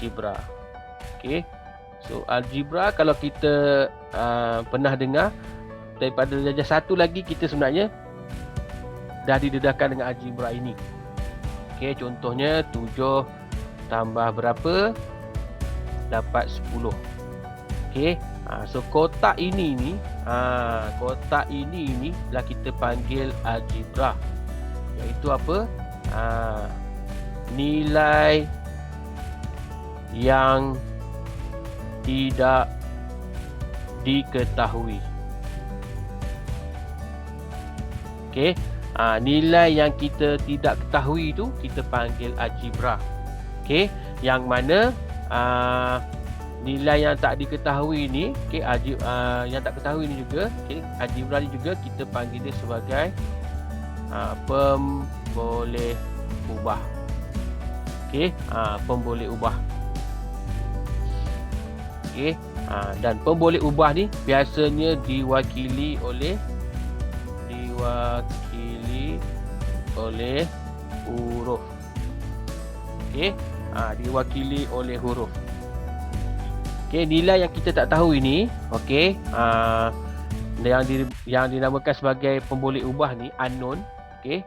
algebra. Okey. So algebra kalau kita pernah dengar daripada darjah 1 lagi, kita sebenarnya dah didedahkan dengan algebra ini. Okey, contohnya 7 tambah berapa dapat 10. Okey. So kotak ini ni, kotak ini lah kita panggil algebra. Iaitu apa? Nilai yang tidak diketahui. Okey. Nilai yang kita tidak ketahui tu kita panggil algebra. Okey, yang mana nilai yang tak diketahui ni, okey, yang tak ketahui ni juga, okey, algebra ni juga kita panggil dia sebagai pemboleh ubah. Okey, pemboleh ubah. Okey, dan pemboleh ubah ni biasanya diwakili oleh huruf. Okey, diwakili oleh huruf. Okey, nilai yang kita tak tahu ini, okey, yang dinamakan sebagai pemboleh ubah ni, unknown. Okey.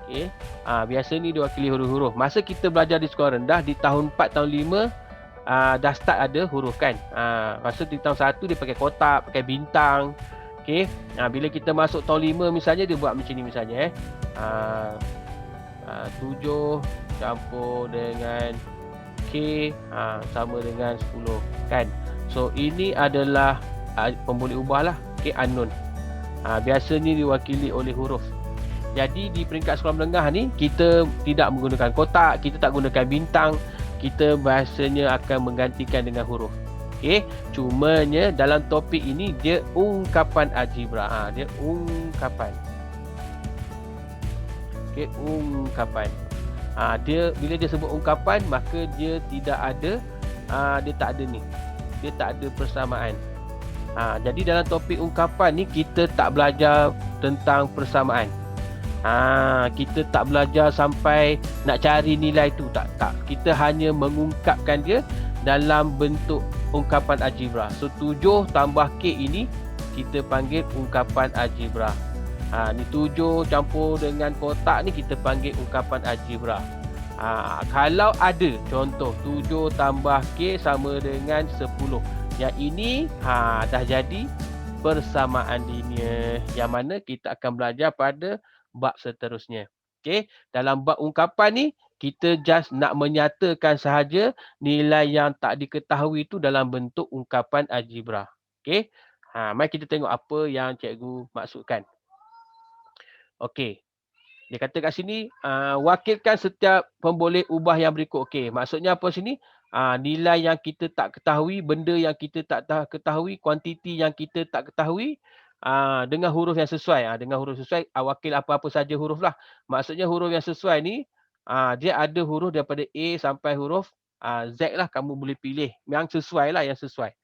Okey. Biasa ni diwakili huruf-huruf. Masa kita belajar di sekolah rendah di tahun 4 tahun 5 dah start ada huruf kan. Masa di tahun 1 dia pakai kotak, pakai bintang. Okey. Bila kita masuk tahun 5 misalnya dia buat macam ni misalnya 7 campur dengan K sama dengan 10 kan. So ini adalah pemboleh ubah lah. Okey, unknown. Biasanya diwakili oleh huruf. Jadi di peringkat sekolah menengah ni kita tidak menggunakan kotak, kita tak gunakan bintang, kita biasanya akan menggantikan dengan huruf. Okey, cumanya dalam topik ini dia ungkapan algebra. Dia ungkapan. Okey, ungkapan. Dia bila dia sebut ungkapan maka dia tidak ada dia tak ada ni. Dia tak ada persamaan. Jadi dalam topik ungkapan ni kita tak belajar tentang persamaan. Kita tak belajar sampai nak cari nilai tu, tak. Kita hanya mengungkapkan dia dalam bentuk ungkapan algebra. So 7 tambah K ini kita panggil ungkapan algebra. Ni 7 campur dengan kotak ni kita panggil ungkapan algebra. Kalau ada contoh 7 tambah K sama dengan 10. Yang ini dah jadi persamaan linear, yang mana kita akan belajar pada bab seterusnya. Okey, dalam bab ungkapan ni kita just nak menyatakan sahaja nilai yang tak diketahui itu dalam bentuk ungkapan algebra. Okey. Mari kita tengok apa yang cikgu maksudkan. Okey. Dia kata kat sini wakilkan setiap pemboleh ubah yang berikut. Okey, maksudnya apa sini? Nilai yang kita tak ketahui, benda yang kita tak ketahui, kuantiti yang kita tak ketahui dengan huruf yang sesuai. Dengan huruf sesuai, wakil apa-apa saja huruf lah. Maksudnya huruf yang sesuai ni dia ada huruf daripada A sampai huruf Z lah, kamu boleh pilih yang sesuai lah, yang sesuai.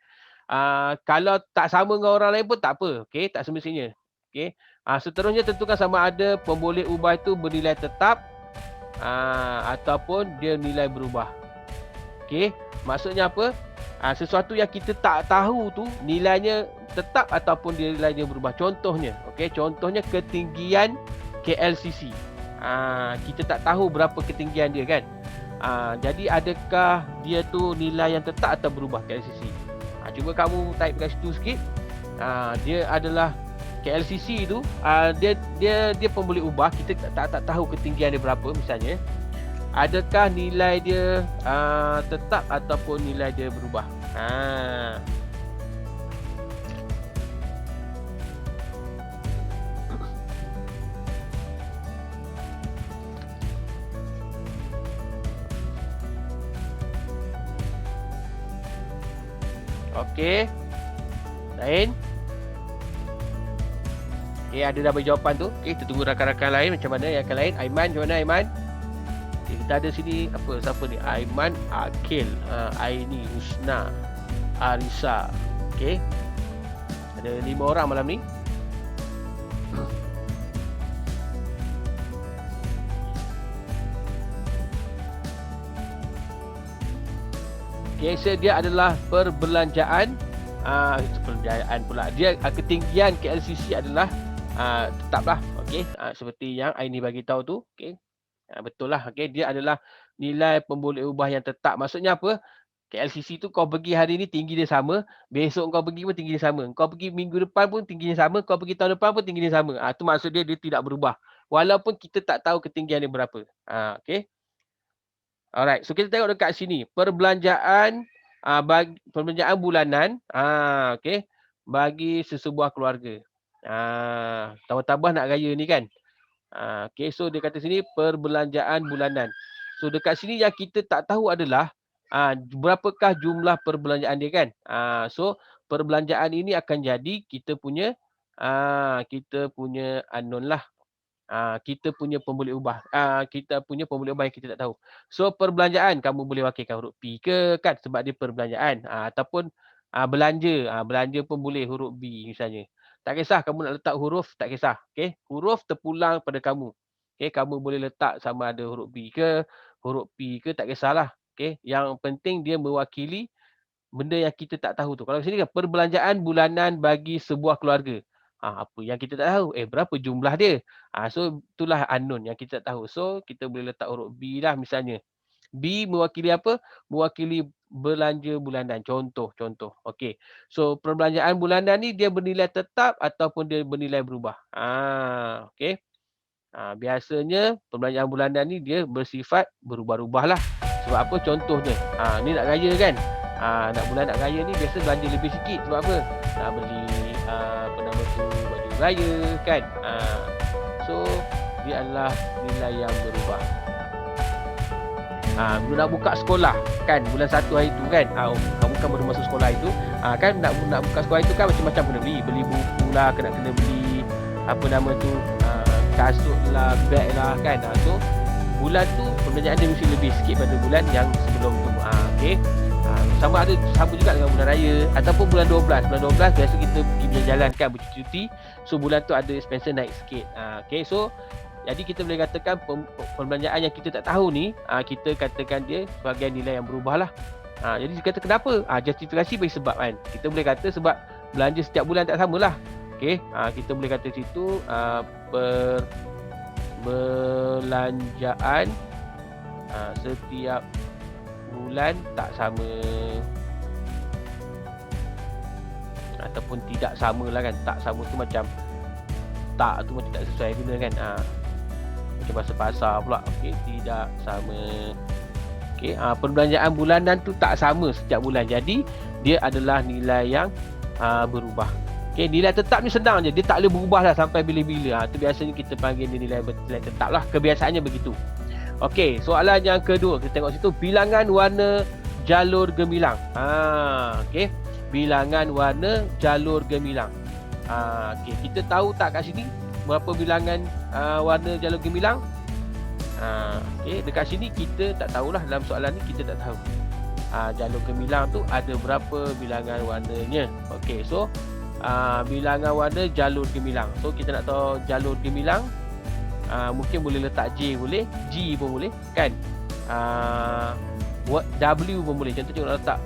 Kalau tak sama dengan orang lain pun tak apa. Okey, tak semestinya. Okey. Seterusnya tentukan sama ada pemboleh ubah itu bernilai tetap ataupun dia nilai berubah. Okey, maksudnya apa? Sesuatu yang kita tak tahu tu nilainya tetap ataupun dia nilainya berubah. Contohnya, okey, contohnya ketinggian KLCC. Kita tak tahu berapa ketinggian dia kan. Jadi adakah dia tu nilai yang tetap atau berubah KLCC? Cuba kamu type kat situ sikit. Dia adalah KLCC tu dia pemboleh ubah, kita tak tahu ketinggian dia berapa misalnya. Adakah nilai dia tetap ataupun nilai dia berubah? Okey. Lain? Okey, ada dah bagi jawapan tu. Okey, kita tunggu rakan-rakan lain macam mana yang lain. Aiman, macam mana Aiman? Okay, kita ada sini apa, siapa ni? Aiman, Akil, Aini, Husna, Arisa. Okey. Ada 5 orang malam ni. Okey, so dia adalah perbelanjaan perbelanjaan pula. Dia ketinggian KLCC adalah tetaplah. Okey, seperti yang Aini bagi tahu tu. Okey. Betul lah. Okey, dia adalah nilai pemboleh ubah yang tetap. Maksudnya apa? KLCC tu kau pergi hari ni tinggi dia sama, besok kau pergi pun tinggi dia sama. Kau pergi minggu depan pun tinggi dia sama, kau pergi tahun depan pun tinggi dia sama. Tu maksud dia tidak berubah. Walaupun kita tak tahu ketinggian dia berapa. Okey. Alright, so kita tengok dekat sini. Perbelanjaan perbelanjaan bulanan, okey, bagi sesebuah keluarga. Tambah-tambah nak raya ni kan. Okey, so dia kata sini perbelanjaan bulanan. So dekat sini yang kita tak tahu adalah berapakah jumlah perbelanjaan dia kan. So perbelanjaan ini akan jadi kita punya unknown lah. Kita punya pemboleh ubah. Kita punya pemboleh ubah yang kita tak tahu. So perbelanjaan kamu boleh wakilkan huruf P ke kan sebab dia perbelanjaan. Ataupun belanja. Belanja pun boleh huruf B misalnya. Tak kisah kamu nak letak huruf, tak kisah. Okay? Huruf terpulang pada kamu. Okay? Kamu boleh letak sama ada huruf B ke, huruf P ke, tak kisahlah. Okay? Yang penting dia mewakili benda yang kita tak tahu tu. Kalau sini kan perbelanjaan bulanan bagi sebuah keluarga. Apa yang kita tak tahu? Berapa jumlah dia? So itulah unknown yang kita tak tahu. So kita boleh letak huruf B lah misalnya. B mewakili apa? Mewakili belanja bulanan. Contoh. Okey. So perbelanjaan bulanan ni dia bernilai tetap ataupun dia bernilai berubah. Okey. Biasanya perbelanjaan bulanan ni dia bersifat berubah-ubah lah. Sebab apa? Contohnya. Ni nak raya kan? Nak bulan nak raya ni biasa belanja lebih sikit. Sebab apa? Nak beli baju raya kan. So dia adalah nilai yang berubah. Nak buka sekolah kan bulan 1 hari tu kan. Kamu kan baru masuk sekolah itu. Kan nak buka sekolah itu kan macam-macam kena beli buku lah, kena beli kasut lah, beg lah kan. So bulan tu perbelanjaan dia mesti lebih sikit pada bulan yang sebelum tu. Okey. Sama juga dengan bulan raya ataupun bulan 12. Bulan 12 biasa kita pergi berjalan kan, bercuti. So bulan tu ada expense naik sikit. Okey, so jadi kita boleh katakan perbelanjaan yang kita tak tahu ni, kita katakan dia sebagai nilai yang berubah lah. Jadi kita kata kenapa? Justifikasi bagi sebab kan. Kita boleh kata sebab belanja setiap bulan tak samalah. Okey, kita boleh kata situ perbelanjaan setiap bulan tak sama ataupun tidak sama lah kan. Tak sama tu macam tak tu macam tak sesuai guna kan. Macam bahasa pasar pula. Okey, tidak sama. Okey, perbelanjaan bulanan tu tak sama setiap bulan. Jadi dia adalah nilai yang berubah. Okey, nilai tetap ni senang je. Dia tak boleh berubah lah sampai bila-bila. Tu biasanya kita panggil dia nilai tetap lah. Kebiasaannya begitu. Okey, soalan yang kedua kita tengok situ, bilangan warna jalur gemilang. Okey, bilangan warna jalur gemilang. Okey, kita tahu tak kat sini berapa bilangan warna jalur gemilang? Okey, dekat sini kita tak tahulah, dalam soalan ni kita tak tahu. Jalur gemilang tu ada berapa bilangan warnanya. Okey, so bilangan warna jalur gemilang. So kita nak tahu jalur gemilang. Mungkin boleh letak J boleh, G pun boleh kan. W pun boleh. Contohnya nak letak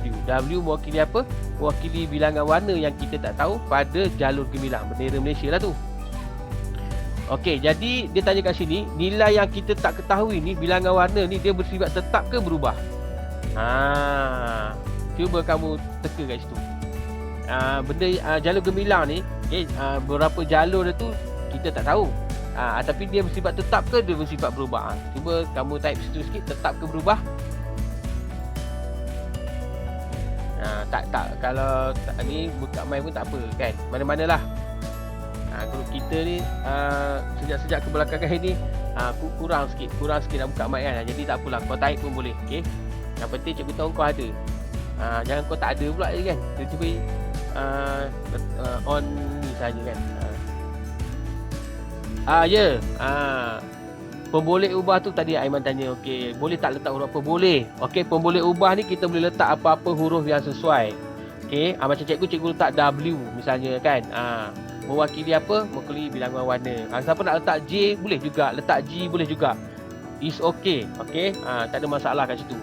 W. W mewakili apa? Mewakili bilangan warna yang kita tak tahu pada jalur gemilang. Bendera Malaysia lah tu. Okey, jadi dia tanya kat sini, nilai yang kita tak ketahui ni, bilangan warna ni dia bersifat tetap ke berubah? Cuba kamu teka kat situ. Benda jalur gemilang ni, berapa jalur dia tu kita tak tahu. Tapi dia bersifat tetap ke dia bersifat berubah? Cuba kamu type situ sikit, tetap ke berubah? Tak. Kalau ni buka main pun tak apa kan. Mana-manalah. Grup kita ni sejak kebelakangan ni kurang sikit nak buka mic kan. Jadi tak apalah, kau type pun boleh. Okey. Yang penting cikgu tahu kau ada. Jangan kau tak ada pula je kan. Tiba-tiba on ni saja kan. Pemboleh ubah tu tadi Aiman tanya, okey, boleh tak letak huruf apa? Boleh. Okey, pemboleh ubah ni kita boleh letak apa-apa huruf yang sesuai. Okey, macam cikgu letak W misalnya kan. Mewakili apa? Mewakili bilangan warna. Siapa nak letak J boleh juga, letak G boleh juga. Is okay. Okey, tak ada masalah kat situ.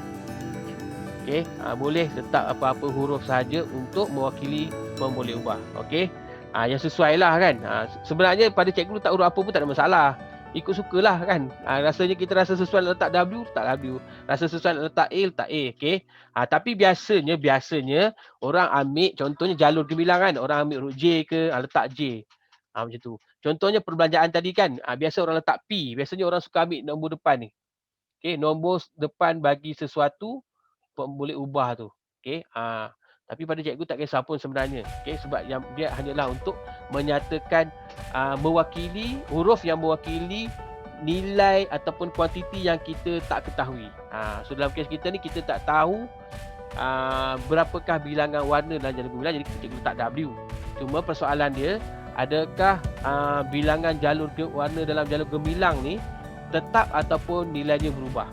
Okey, boleh letak apa-apa huruf sahaja untuk mewakili boleh ubah. Okey. Yang sesuai lah kan. Sebenarnya pada cikgu letak huruf apa pun tak ada masalah. Ikut sukalah kan. Rasanya kita rasa sesuai nak letak W, letak W. Rasa sesuai nak letak A, letak A. Okey. Tapi biasanya orang ambil contohnya jalur gemilang kan. Orang ambil huruf J ke, letak J. Macam tu. Contohnya perbelanjaan tadi kan. Biasa orang letak P. Biasanya orang suka ambil nombor depan ni. Okey, nombor depan bagi sesuatu boleh ubah tu. Okey. Tapi pada cikgu tak kisah pun sebenarnya. Okey, sebab yang dia hanyalah untuk menyatakan mewakili huruf yang mewakili nilai ataupun kuantiti yang kita tak ketahui. So dalam kes kita ni kita tak tahu berapakah bilangan warna dalam jalur gemilang, jadi cikgu letak W. Cuma persoalan dia, adakah bilangan jalur warna dalam jalur gemilang ni tetap ataupun nilainya berubah.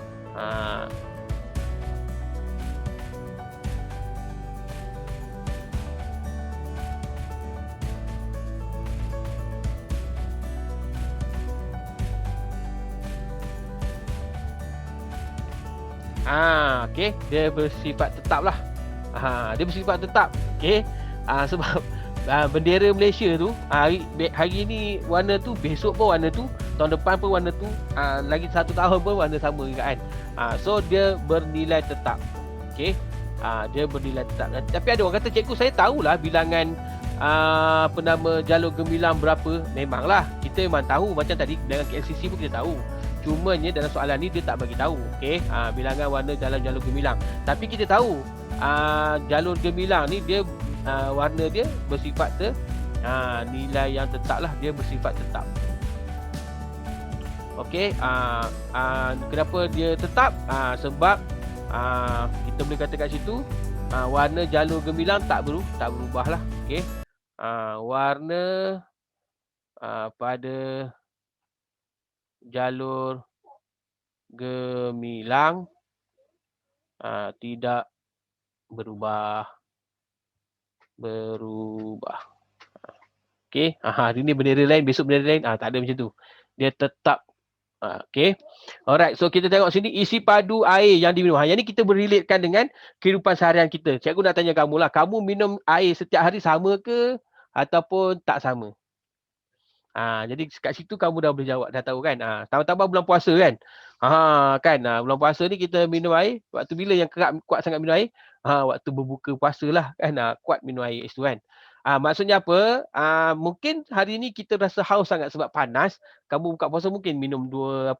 Okey, dia bersifat tetap lah. Dia bersifat tetap. Okey. Sebab bendera Malaysia tu hari ni warna tu, besok pun warna tu, tahun depan pun warna tu, lagi 1 tahun pun warna sama juga kan. So dia bernilai tetap. Okey. Dia bernilai tetap. Tapi ada orang kata, cikgu saya tahulah bilangan jalur gemilang berapa. Memanglah, kita memang tahu. Macam tadi dengan KLCC pun kita tahu. Cumanya dalam soalan ni dia tak bagi tahu. Okey, bilangan warna dalam jalur gemilang. Tapi kita tahu jalur gemilang ni dia warna dia bersifat nilai yang tetap lah, dia bersifat tetap. Okey, kenapa dia tetap? Sebab kita boleh kata kat situ warna jalur gemilang tak berubah lah. Okey, warna pada jalur gemilang tidak berubah. Okey, hari ni bendera lain, besok bendera lain, tak ada macam tu. Dia tetap. Okey. Alright, so kita tengok sini isi padu air yang diminum. Yang ni kita berrelatekan dengan kehidupan seharian kita. Cikgu nak tanya kamu lah, kamu minum air setiap hari sama ke ataupun tak sama? Jadi kat situ kamu dah boleh jawab, dah tahu kan. Tambah-tambah bulan puasa kan. Kan bulan puasa ni kita minum air waktu bila yang kuat sangat minum air? Waktu berbuka puasa lah kan. Kuat minum air itu kan. Maksudnya apa? Mungkin hari ni kita rasa haus sangat sebab panas. Kamu buka puasa mungkin minum 2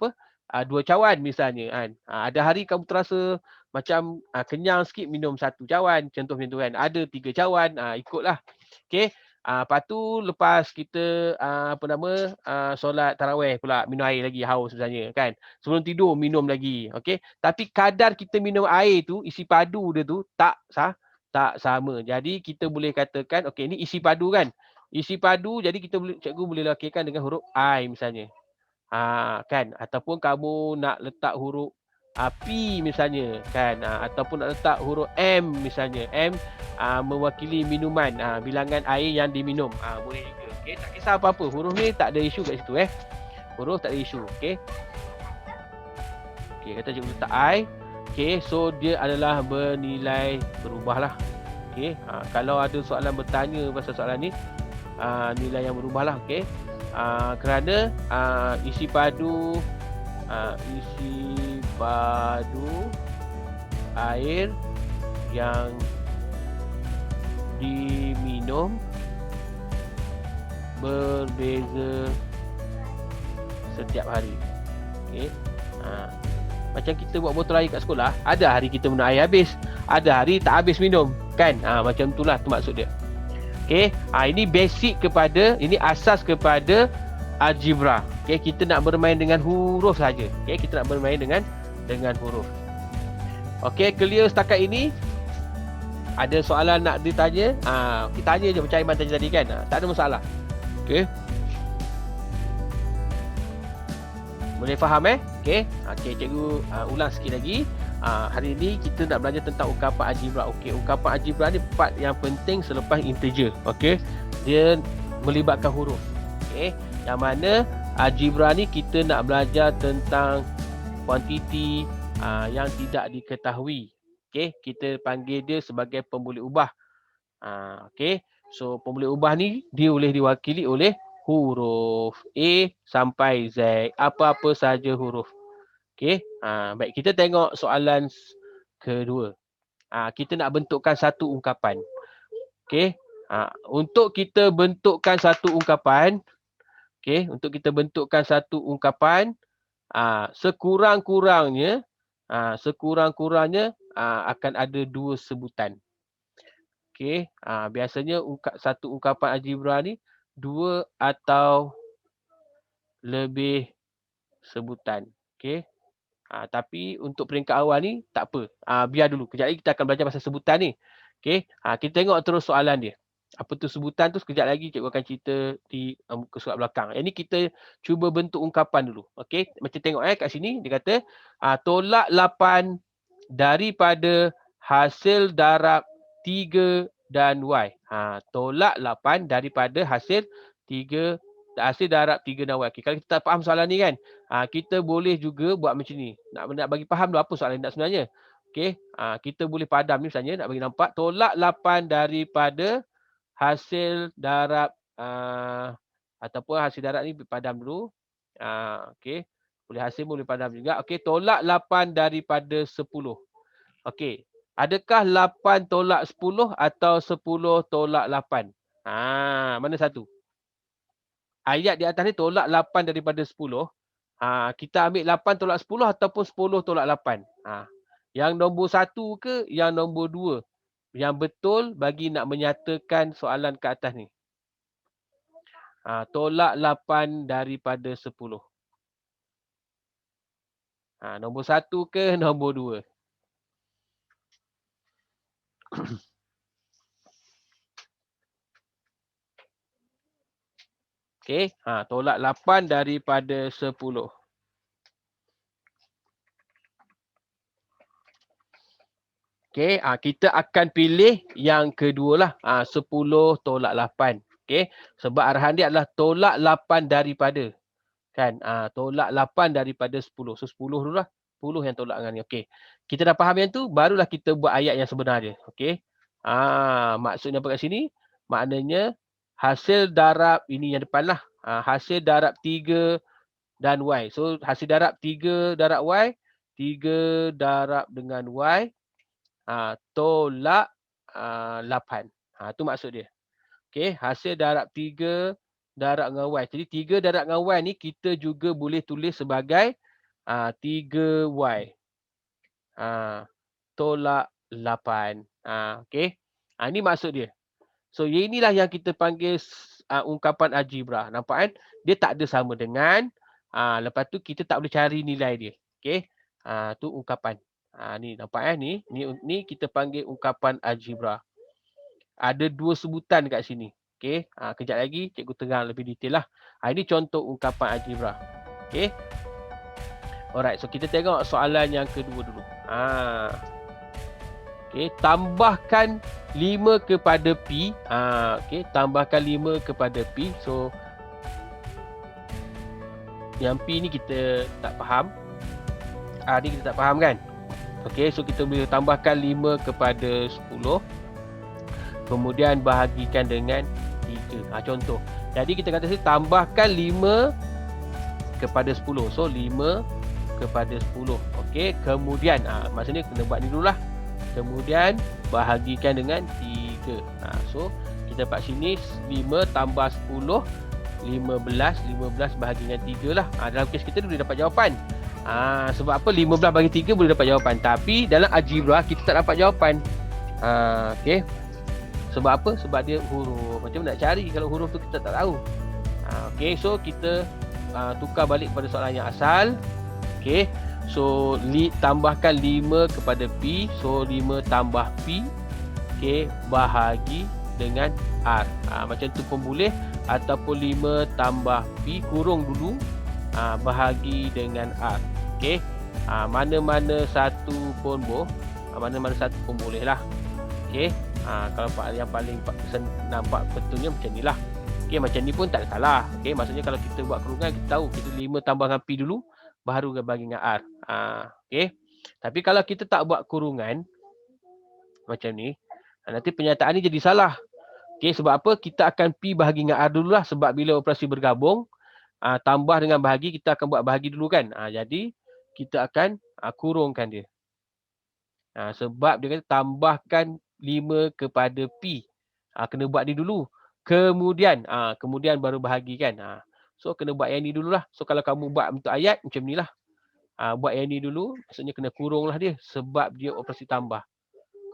cawan misalnya kan. Ada hari kamu terasa macam kenyang sikit, minum 1 cawan, contoh macam tu kan. Ada 3 cawan, ikutlah. Okey. Lepas tu lepas kita solat tarawih pula minum air lagi, haus sebenarnya kan. Sebelum tidur minum lagi. Okey. Tapi kadar kita minum air tu, isi padu dia tu tak sama. Jadi kita boleh katakan, okey, ni isi padu kan. Isi padu, jadi cikgu boleh lakikan dengan huruf I misalnya. Kan, ataupun kamu nak letak huruf P misalnya kan, ataupun nak letak huruf M misalnya. M mewakili minuman, bilangan air yang diminum. Boleh juga. Okey, tak kisah apa-apa. Huruf ni tak ada isu kat situ Huruf tak ada isu. Okey. Okey, kata cikgu letak I. Okey, so dia adalah bernilai berubah lah. Okey, kalau ada soalan bertanya pasal soalan ni, nilai yang berubah lah. Okey. Kerana isi padu air yang diminum berbeza setiap hari. Okey. Macam kita buat botol air kat sekolah, ada hari kita minum air habis, ada hari tak habis minum kan. Macam itulah tu maksud dia. Okey, ini basic kepada, ini asas kepada algebra. Okey, kita nak bermain dengan huruf saja. Okey, kita nak bermain dengan huruf. Okey, clear setakat ini? Ada soalan nak ditanya? Kita tanya je macam Aiman tanya tadi kan. Tak ada masalah. Okey. Boleh faham Okey. Okey, cikgu ulang sikit lagi. Hari ini kita nak belajar tentang ungkapan algebra. Okey, ungkapan algebra ni part yang penting selepas integer. Okey. Dia melibatkan huruf. Okey. Yang mana algebra ni kita nak belajar tentang kuantiti yang tidak diketahui. Okey, kita panggil dia sebagai pemboleh ubah. Okey. So pemboleh ubah ni dia boleh diwakili oleh huruf A sampai Z, apa-apa saja huruf. Okey. Baik, kita tengok soalan kedua. Kita nak bentukkan satu ungkapan. Okey. Untuk kita bentukkan satu ungkapan, okey, untuk kita bentukkan satu ungkapan, sekurang-kurangnya akan ada dua sebutan. Okey, biasanya satu ungkapan algebra ni dua atau lebih sebutan. Okey. Tapi untuk peringkat awal ni tak apa. Biar dulu. Kejap lagi kita akan belajar pasal sebutan ni. Okey. Kita tengok terus soalan dia. Apa tu sebutan tu sekejap lagi cikgu akan cerita di muka surat belakang. Yang ni kita cuba bentuk ungkapan dulu. Okey. Macam tengok kat sini dia kata tolak 8 daripada hasil darab 3 dan Y. Tolak 8 daripada hasil darab 3 dan Y. Okay, kalau kita tak faham soalan ni kan, kita boleh juga buat macam ni. Nak bagi faham dulu apa soalan nak sebenarnya. Okey, kita boleh padam ni misalnya nak bagi nampak tolak 8 daripada hasil darab ataupun hasil darab ni padam dulu. Okey, boleh hasil boleh padam juga. Okey, tolak 8 daripada 10. Okey, adakah 8 tolak 10 atau 10 tolak 8? Mana satu? Ayat di atas ni tolak 8 daripada 10. Kita ambil 8 tolak 10 ataupun 10 tolak 8. Yang nombor 1 ke yang nombor 2? Yang betul bagi nak menyatakan soalan ke atas ni. Tolak 8 daripada 10. Nombor 1 ke nombor 2? Okey, tolak 8 daripada 10. Okey, kita akan pilih yang kedua lah. 10 tolak 8. Okey, sebab arahan dia adalah tolak 8 daripada. Kan, tolak 8 daripada 10. So 10 dulu lah. 10 yang tolak dengan ni. Okey, kita dah faham yang tu, barulah kita buat ayat yang sebenar dia. Okey, maksudnya apa kat sini? Maknanya hasil darab, ini yang depan lah. Hasil darab 3 dan Y. So hasil darab 3 darab Y, 3 darab dengan Y, tolak 8. Tu maksud dia. Okey, hasil darab 3 darab dengan Y. Jadi 3 darab dengan Y ni kita juga boleh tulis sebagai 3Y. Tolak 8. Okey. Ini maksud dia. So inilah yang kita panggil ungkapan algebra. Nampak kan? Dia tak ada sama dengan. Lepas tu kita tak boleh cari nilai dia. Okey. Tu ungkapan. Ni nampak ni kita panggil ungkapan algebra. Ada dua sebutan dekat sini. Okey. Kejap lagi cikgu terang lebih detail lah. Ini contoh ungkapan algebra. Okey. Alright, so kita tengok soalan yang kedua dulu. Okey, tambahkan 5 kepada P. Okey, tambahkan 5 kepada P. So yang P ni kita tak faham. Ni kita tak faham kan? Okey, so kita boleh tambahkan 5 kepada 10. Kemudian bahagikan dengan 3. Contoh. Jadi kita kata tambahkan 5 kepada 10. So 5 kepada 10. Okey, kemudian maksudnya kena buat ni dululah. Kemudian bahagikan dengan 3. So kita dapat sini 5 tambah 10, 15 bahagi dengan 3 lah. Dalam kes kita boleh dapat jawapan. Sebab apa? 15 bagi 3 boleh dapat jawapan. Tapi dalam algebra kita tak dapat jawapan. Okey. Sebab apa? Sebab dia huruf. Macam mana nak cari kalau huruf tu kita tak tahu. Okey, so kita tukar balik kepada soalan yang asal. Okey. So tambahkan 5 kepada P. So 5 tambah P. Okey, bahagi dengan R. Macam tu pun boleh. Ataupun 5 tambah P kurung dulu, bahagi dengan R. Okey. Mana-mana satu pun boleh lah. Okey. Kalau yang paling nampak betulnya macam ni lah. Okey, macam ni pun tak ada salah. Okey, maksudnya kalau kita buat kurungan kita tahu kita 5 tambah dengan P dulu, baru bagi dengan R. Okey. Tapi kalau kita tak buat kurungan, Macam ni. Nanti pernyataan ni jadi salah. Okey, sebab apa? Kita akan P bahagi dengan R dululah, sebab bila operasi bergabung, tambah dengan bahagi, kita akan buat bahagi dulu kan. Jadi kita akan kurungkan dia. Sebab dia kata tambahkan 5 kepada P. Kena buat ni dulu. Kemudian baru bahagi kan. So kena buat yang ni dululah. So kalau kamu buat untuk ayat macam ni lah. Buat yang ni dulu, maksudnya kena kurunglah dia sebab dia operasi tambah.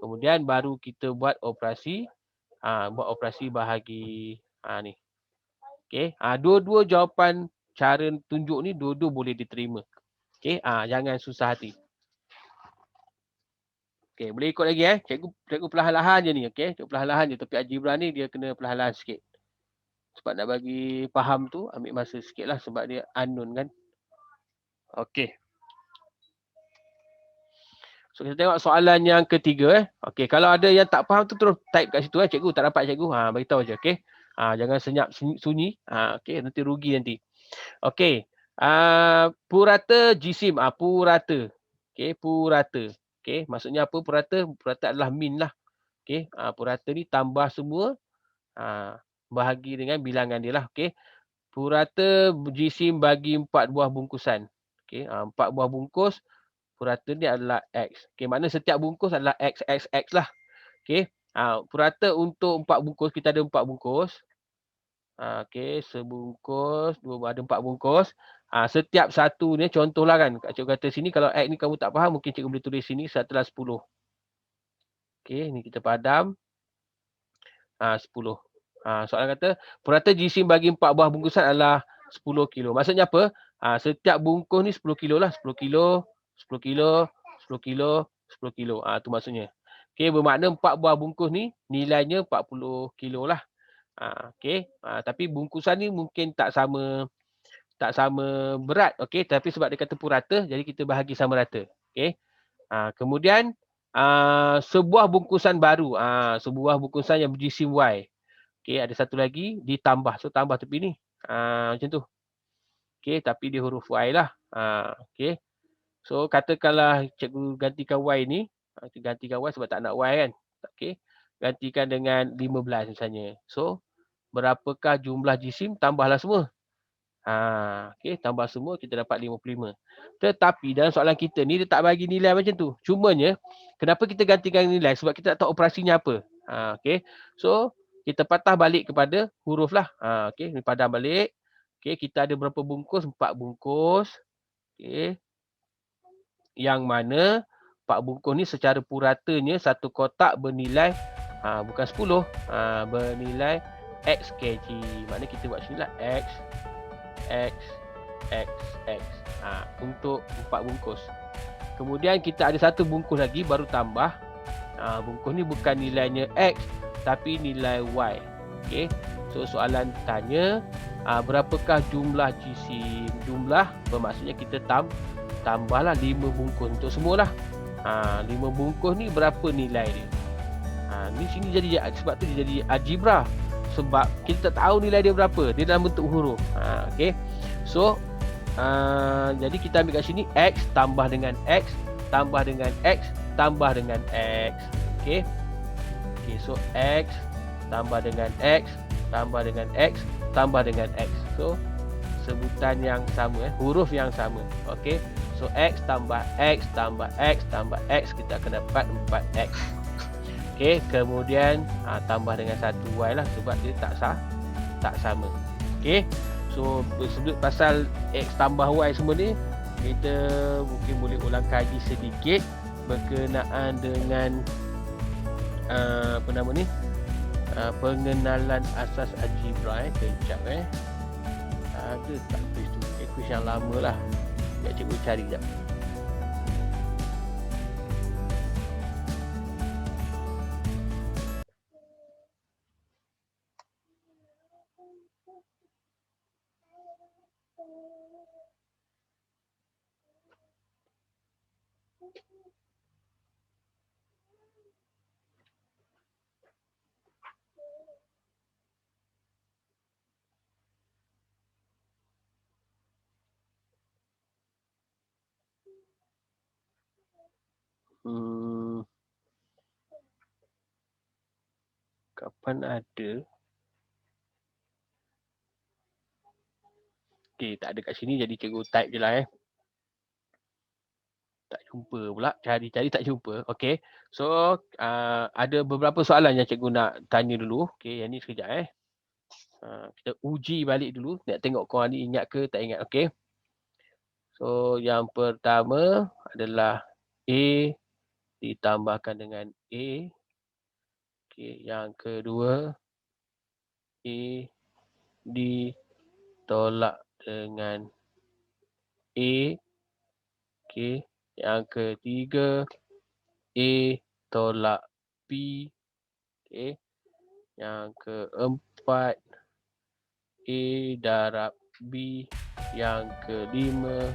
Kemudian baru kita buat operasi bahagi ni. Okey, dua-dua jawapan cara tunjuk ni dua-dua boleh diterima. Okey, jangan susah hati. Okey, boleh ikut lagi Cikgu perlahan-lahan je ni, okey. Cikgu perlahan-lahan je, tapi algebra ni dia kena perlahan-lahan sikit. Sebab nak bagi faham tu ambil masa sikitlah sebab dia unknown kan. Okey. So kita tengok soalan yang ketiga Okey, kalau ada yang tak faham tu terus type kat situ cikgu tak dapat cikgu. Bagi tahu je okey. Jangan senyap sunyi. Okey, nanti rugi nanti. Okey. Purata jisim. Purata. Okey, purata. Okey, maksudnya apa purata? Purata adalah min lah. Okey, purata ni tambah semua bahagi dengan bilangan dia lah. Okey. Purata jisim bagi 4 buah bungkusan. Okey, 4 buah bungkus. Purata ni adalah X. Okey, makna setiap bungkus adalah X, X, X lah. Okey. Purata untuk 4 bungkus, kita ada 4 bungkus. Okey, sebungkus, ada 4 bungkus. Setiap satu ni contohlah kan. Cikgu kata sini kalau X ni kamu tak faham, mungkin cikgu boleh tulis sini setelah 10. Okey, ni kita padam. 10. Soalan kata, purata jisim bagi 4 buah bungkusan adalah 10 kilo. Maksudnya apa? Setiap bungkus ni 10 kilo lah. 10 kilo, 10 kilo, 10 kilo, 10 kilo. Tu maksudnya. Okey, bermakna 4 buah bungkus ni nilainya 40 kilo lah. Okey. Tapi bungkusan ni mungkin tak sama berat. Okey, tapi sebab dia kata purata, jadi kita bahagi sama rata. Okey. Kemudian sebuah bungkusan baru. Sebuah bungkusan yang berjisim Y. Okey, ada satu lagi ditambah. So tambah tepi ni. Macam tu. Okey, tapi dia huruf Y lah. Okey. So katakanlah cikgu gantikan Y ni. Gantikan Y sebab tak nak Y kan. Okey. Gantikan dengan 15 misalnya. So berapakah jumlah jisim? Tambahlah semua. Okey, tambah semua kita dapat 55. Tetapi dalam soalan kita ni dia tak bagi nilai macam tu. Cumanya kenapa kita gantikan nilai? Sebab kita tak tahu operasinya apa. Okey. So kita patah balik kepada huruf lah. Okey, ni padam balik. Okey, kita ada berapa bungkus? 4 bungkus. Okey. Yang mana 4 bungkus ni secara puratanya satu kotak bernilai bukan 10, bernilai X kg. Maknanya kita buat sini lah X X X X untuk 4 bungkus. Kemudian kita ada satu bungkus lagi baru tambah. Bungkus ni bukan nilainya X tapi nilai Y. Okey. So soalan tanya berapakah jumlah jisim? Jumlah bermaksudnya kita tambahlah 5 bungkus untuk semualah. 5 bungkus ni berapa nilai dia? Ni sini jadi sebab tu dia jadi algebra. Sebab kita tak tahu nilai dia berapa. Dia dalam bentuk huruf. Okey. So jadi kita ambil kat sini X tambah dengan X tambah dengan X tambah dengan X. Okey. Okey, so X tambah dengan X tambah dengan X tambah dengan X. So sebutan yang sama huruf yang sama. Okey. So X tambah X tambah X tambah X, kita akan dapat 4X. Okey, kemudian tambah dengan 1Y lah sebab dia tak sama. Okey. So sebut pasal X tambah Y semua ni, kita mungkin boleh ulang kaji sedikit berkenaan dengan apa nama ni? Pengenalan asas algebra kejap ada tak quiz tu? Quiz yang lama lah. Biar cikgu cari sekejap. Kapan ada? Okey, tak ada kat sini jadi cikgu type je lah Tak jumpa pula. Cari-cari tak jumpa. Okey. So, ada beberapa soalan yang cikgu nak tanya dulu. Okey, yang ni sekejap kita uji balik dulu. Nak tengok korang ni ingat ke tak ingat. Okey. So, yang pertama adalah A ditambahkan dengan A. Okey, yang kedua A ditolak dengan A. Okey, yang ketiga A tolak B. Okey. Yang keempat A darab B. Yang kelima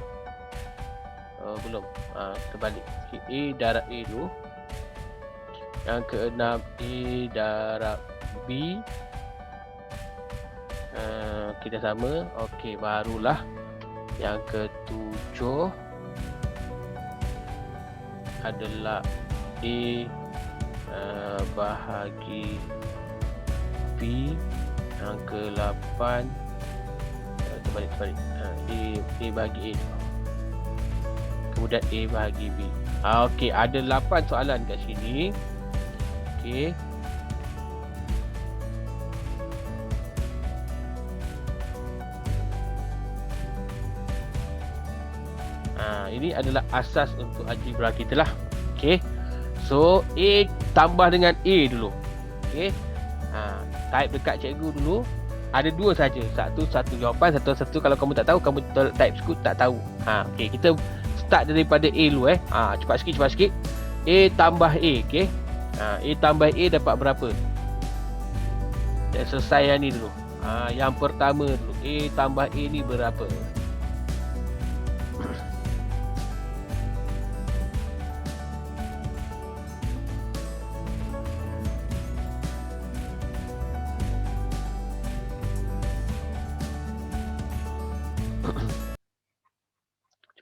belum. Terbalik. Okay, A darab A dulu. Yang keenam A darab B. Kita sama. Okey, barulah yang ketujuh adalah A bahagi B. Yang ke-8 terbalik. A bahagi A. Kemudian A bahagi B. Okey, ada 8 soalan kat sini. Okey. Ini adalah asas untuk algebra kita lah. Okey. So, A tambah dengan A dulu. Okey. Type dekat cikgu dulu. Ada dua saja. Satu jawapan, satu kalau kamu tak tahu, kamu type skut tak tahu. Okey, kita start daripada A dulu cepat sikit. A tambah A, okey. A tambah A dapat berapa? Kita selesai yang ni dulu. Yang pertama dulu. A tambah A ni berapa?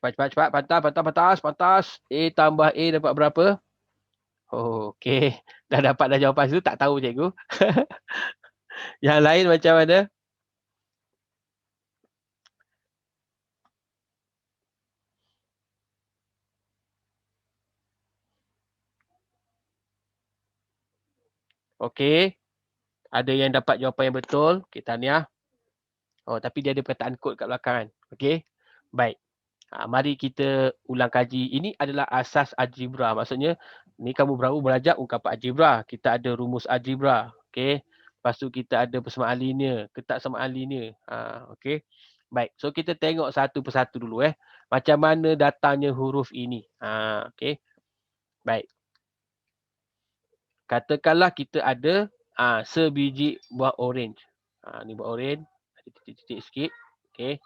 Cepat. Pantas. A tambah A dapat berapa? Okey. Dah dapat jawapan tu, tak tahu cikgu. Yang lain macam mana? Okey. Ada yang dapat jawapan yang betul. Okey, tahniah. Tapi dia ada perkataan kod kat belakang kan. Okey. Baik. Mari kita ulang kaji. Ini adalah asas algebra. Maksudnya, ni kamu baru belajar ungkapan algebra. Kita ada rumus algebra. Okey. Lepas tu kita ada persamaan linear, ketaksamaan linear. Okey. Baik. So, kita tengok satu persatu dulu Macam mana datangnya huruf ini. Okey. Baik. Katakanlah kita ada sebiji buah orange. Ni buah orange. Ada titik-titik sikit. Okey.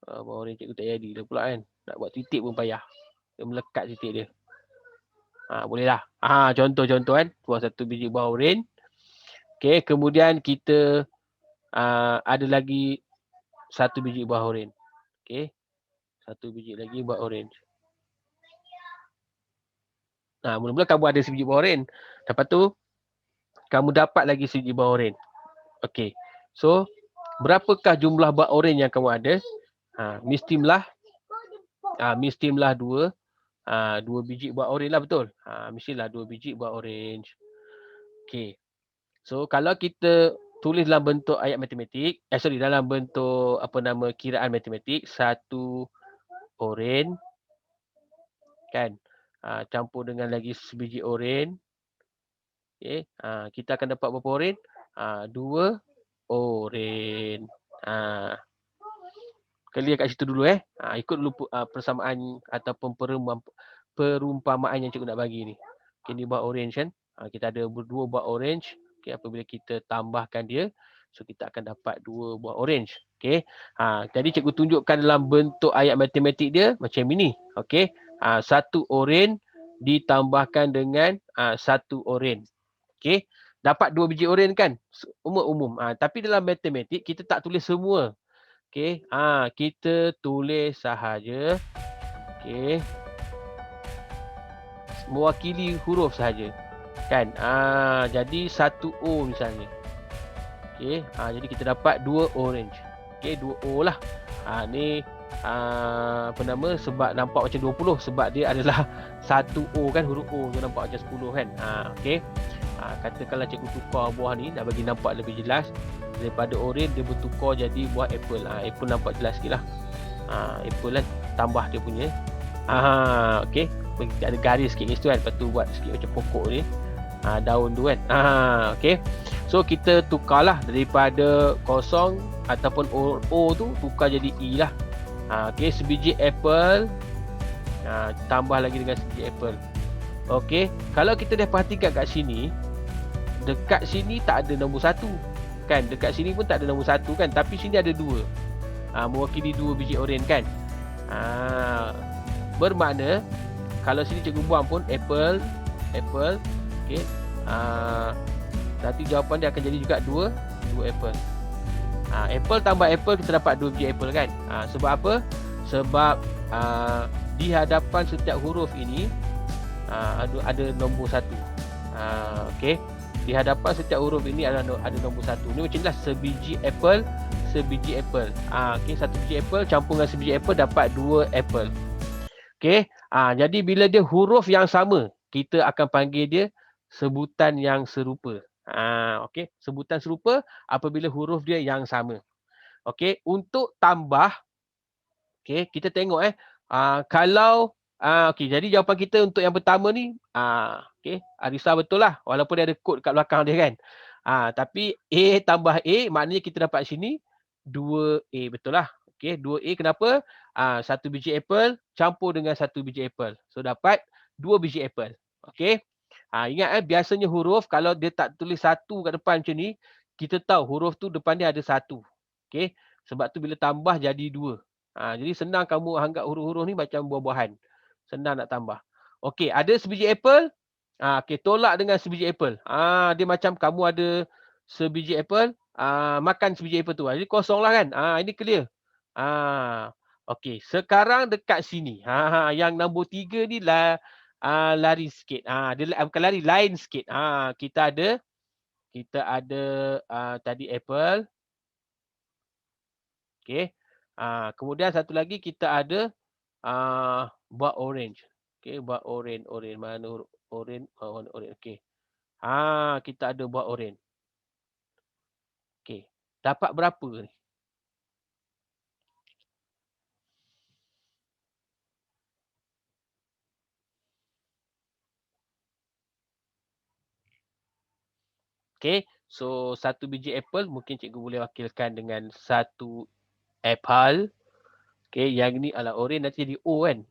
Buah orange cikgu tak jadi dah pula kan. Nak buat titik pun payah. Dia melekat titik dia. Boleh lah. Contoh kan. Buah satu biji buah orange. Okey, kemudian kita ada lagi satu biji buah orange. Okey. Satu biji lagi buah orange. Mula-mula kamu ada sebiji buah orange. Lepas tu, kamu dapat lagi sebiji buah orange. Okey. So, berapakah jumlah buah orange yang kamu ada? Mestilah dua. Dua biji buah orange lah, betul? Mestilah dua biji buah orange. Okey. So, kalau kita tulis dalam bentuk ayat matematik, dalam bentuk kiraan matematik, satu orange kan, campur dengan lagi sebiji orange. Okey, kita akan dapat berapa orange? Dua orange. Clear kat situ dulu ikut dulu persamaan ataupun perumpamaan yang cikgu nak bagi ni. Okay, ni buah orange kan. Kita ada dua buah orange. Okay, apabila kita tambahkan dia, so kita akan dapat dua buah orange. Okay. Jadi cikgu tunjukkan dalam bentuk ayat matematik dia macam ini. Okay. Satu orange ditambahkan dengan satu orange. Okay. Dapat dua biji orange kan? Umum. Tapi dalam matematik kita tak tulis semua. Okey, kita tulis sahaja Okey. Mewakili huruf sahaja. Kan? Jadi satu O misalnya. Okey. Jadi kita dapat 2 orange. Okey, 2 O lah. Ni apa nama, sebab nampak macam 20 sebab dia adalah satu O kan, huruf O tu nampak macam 10 kan. Okey. Katakanlah cikgu tukar buah ni nak bagi nampak lebih jelas, daripada orange dia bertukar jadi buah apple. Apple nampak jelas sikitlah. Apple lah tambah dia punya. Okey. Ada garis sikit kat situ kan, lepas tu buat sikit macam pokok ni. Daun tu kan. Okey. So kita tukarlah daripada kosong ataupun O tu tukar jadi E lah. Okey, sebiji apple tambah lagi dengan sebiji apple. Okey, kalau kita dah perhatikan kat sini, dekat sini tak ada nombor 1 kan, dekat sini pun tak ada nombor 1 kan, tapi sini ada 2. Mewakili 2 biji oren kan. Bermakna kalau sini cikgu buang pun apple. Okey. Nanti jawapan dia akan jadi juga 2 apple. Apple tambah apple kita dapat 2 biji apple kan. Sebab apa? Sebab di hadapan setiap huruf ini ada nombor 1. Okey. Di hadapan setiap huruf ini ada nombor 1. Ni macam inilah sebiji apple. Okey, satu biji apple campur dengan sebiji apple dapat 2 apple. Okey. Jadi bila dia huruf yang sama, kita akan panggil dia sebutan yang serupa. Okey, sebutan serupa apabila huruf dia yang sama. Okey, untuk tambah, okey, kita tengok kalau okey, jadi jawapan kita untuk yang pertama ni okey, Arisa betul lah walaupun dia ada kod kat belakang dia kan. Tapi A tambah A maknanya kita dapat sini 2A, betul lah. Okey, 2A kenapa? Satu biji apple campur dengan satu biji apple. So dapat 2 biji apple. Okey. Ingat biasanya huruf kalau dia tak tulis 1 kat depan macam ni, kita tahu huruf tu depan dia ada 1. Okey. Sebab tu bila tambah jadi 2. Jadi senang kamu anggap huruf-huruf ni macam buah-buahan. Senang nak tambah. Okey, ada sebiji apple. Okey, tolak dengan sebiji apple. Dia macam kamu ada sebiji apple, makan sebiji apple tu. Jadi kosong lah kan. Ini clear. Okey, sekarang dekat sini. Yang nombor 3 ni lah. Lari sikit. Dia bukan lari, lain sikit. Kita ada tadi apple. Okey. Kemudian satu lagi kita ada buah orange. Okey, buah orange. Mana orange? Orange. Okey. Kita ada buah orange. Okey. Dapat berapa ni? Okey, so satu biji apple mungkin cikgu boleh wakilkan dengan satu apple. Okey, yang ni adalah orange nanti jadi O kan.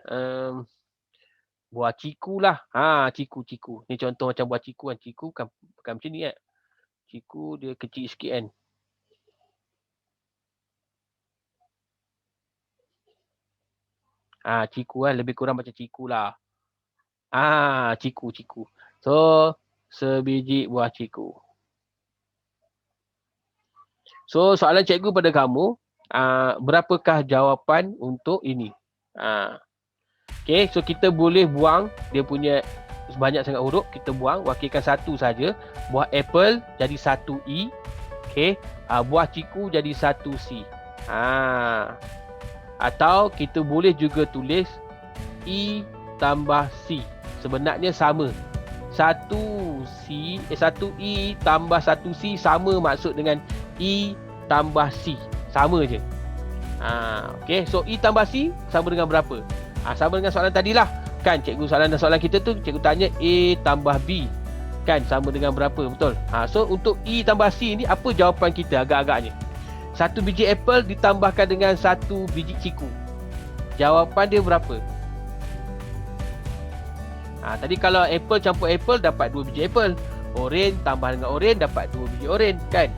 Buah ciku lah. Ciku. Ni contoh macam buah ciku kan. Ciku bukan macam ni kan. Ciku dia kecil sikit kan. Ciku kan, lebih kurang macam ciku lah. Ciku. So, sebiji buah ciku. So, soalan cikgu pada kamu, berapakah jawapan untuk ini? Okay, so kita boleh buang dia punya banyak sangat huruf, kita buang, wakilkan satu saja. Buah apple jadi satu E. Okay, buah ciku jadi satu C. Atau kita boleh juga tulis E tambah C. Sebenarnya sama. Satu E tambah satu C sama maksud dengan E tambah C. Sama je. Okay, so E tambah C sama dengan berapa? Sama dengan soalan tadilah. Kan cikgu soalan kita tu cikgu tanya A tambah B. Kan sama dengan berapa, betul? So untuk E tambah C ni apa jawapan kita agak-agaknya? Satu biji apple ditambahkan dengan satu biji ciku. Jawapan dia berapa? Tadi kalau apple campur apple dapat 2 biji apple. Oren tambah dengan oren dapat 2 biji oren kan?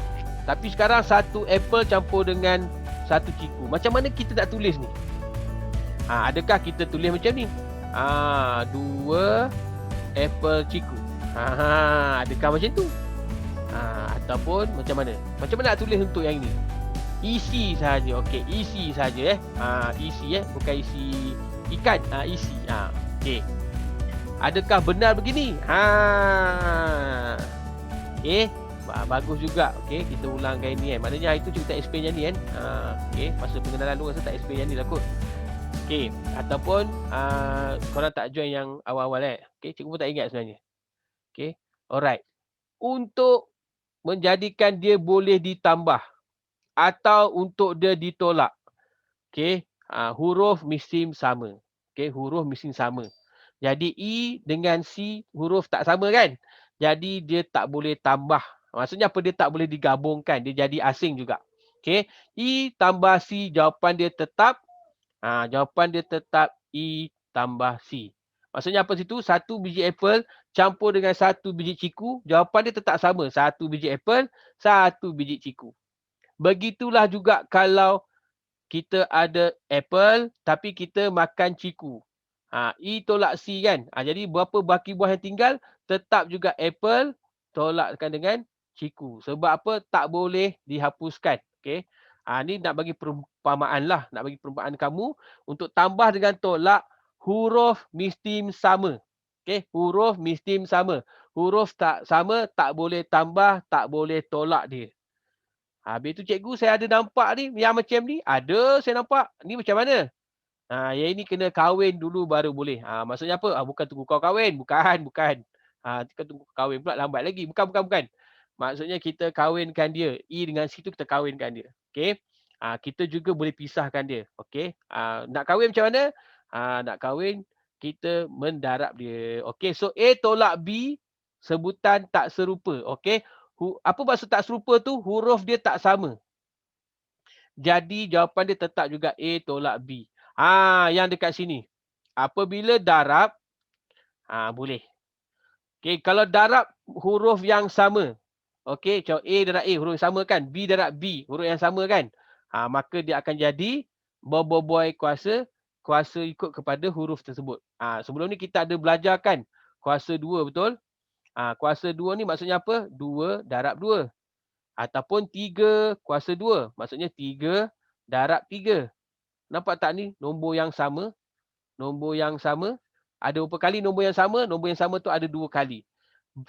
Tapi sekarang satu apple campur dengan satu ciku. Macam mana kita nak tulis ni? Adakah kita tulis macam ni? 2 apple ciku. Adakah macam tu? Ataupun macam mana? Macam mana nak tulis untuk yang ini? Isi sahaja. Okey, isi sahaja isi bukan isi Ikan. Isi. Okey. Adakah benar begini? Okey. Bagus juga. Okey, kita ulangkan ini kan. Maknanya hari tu cikgu tak explain yang ni kan. Okey, masa pengenalan dulu rasa tak explain yang ni lah kot. Okey, ataupun korang tak join yang awal-awal Okey, cikgu pun tak ingat sebenarnya. Okey. Alright. Untuk menjadikan dia boleh ditambah atau untuk dia ditolak. Okey, huruf mesti sama. Okey, huruf mesti sama. Jadi E dengan C huruf tak sama kan? Jadi dia tak boleh tambah. Maksudnya apa? Dia tak boleh digabungkan. Dia jadi asing juga. Okey, E tambah C jawapan dia tetap. Jawapan dia tetap E tambah C. Maksudnya apa situ? 1 biji apple campur dengan 1 biji ciku. Jawapan dia tetap sama. 1 biji apple, 1 biji ciku. Begitulah juga kalau kita ada apple tapi kita makan ciku. E tolak C kan. Jadi berapa baki buah yang tinggal? Tetap juga apple tolakkan dengan ciku. Sebab apa? Tak boleh dihapuskan. Okey. Ni nak bagi perumpamaan lah. Nak bagi perumpamaan kamu. Untuk tambah dengan tolak, huruf mesti sama. Okey. Huruf mesti sama. Huruf tak sama, tak boleh tambah, tak boleh tolak dia. Habis tu cikgu, saya ada nampak ni, yang macam ni. Ada saya nampak. Ni macam mana? Yang ini kena kahwin dulu baru boleh. Maksudnya apa? Bukan tunggu kau kahwin. Bukan. Kita tunggu kahwin pula lambat lagi. Bukan. Maksudnya kita kahwinkan dia. E dengan C tu kita kahwinkan dia. Okey. Kita juga boleh pisahkan dia. Okey. Nak kahwin macam mana? Nak kahwin, kita mendarab dia. Okey. So A tolak B, sebutan tak serupa. Okey. Apa maksud tak serupa tu? Huruf dia tak sama. Jadi jawapan dia tetap juga A tolak B. Yang dekat sini. Apabila darab, boleh. Okey, kalau darab huruf yang sama. Okey, macam A darab A, huruf yang sama kan? B darab B, huruf yang sama kan? Maka dia akan jadi boy kuasa ikut kepada huruf tersebut. Sebelum ni kita ada belajar kan? Kuasa 2, betul? Kuasa 2 ni maksudnya apa? 2 darab 2. Ataupun 3 kuasa 2. Maksudnya 3 darab 3. Nampak tak ni? Nombor yang sama. Nombor yang sama. Ada berapa kali nombor yang sama? Nombor yang sama tu ada 2 kali.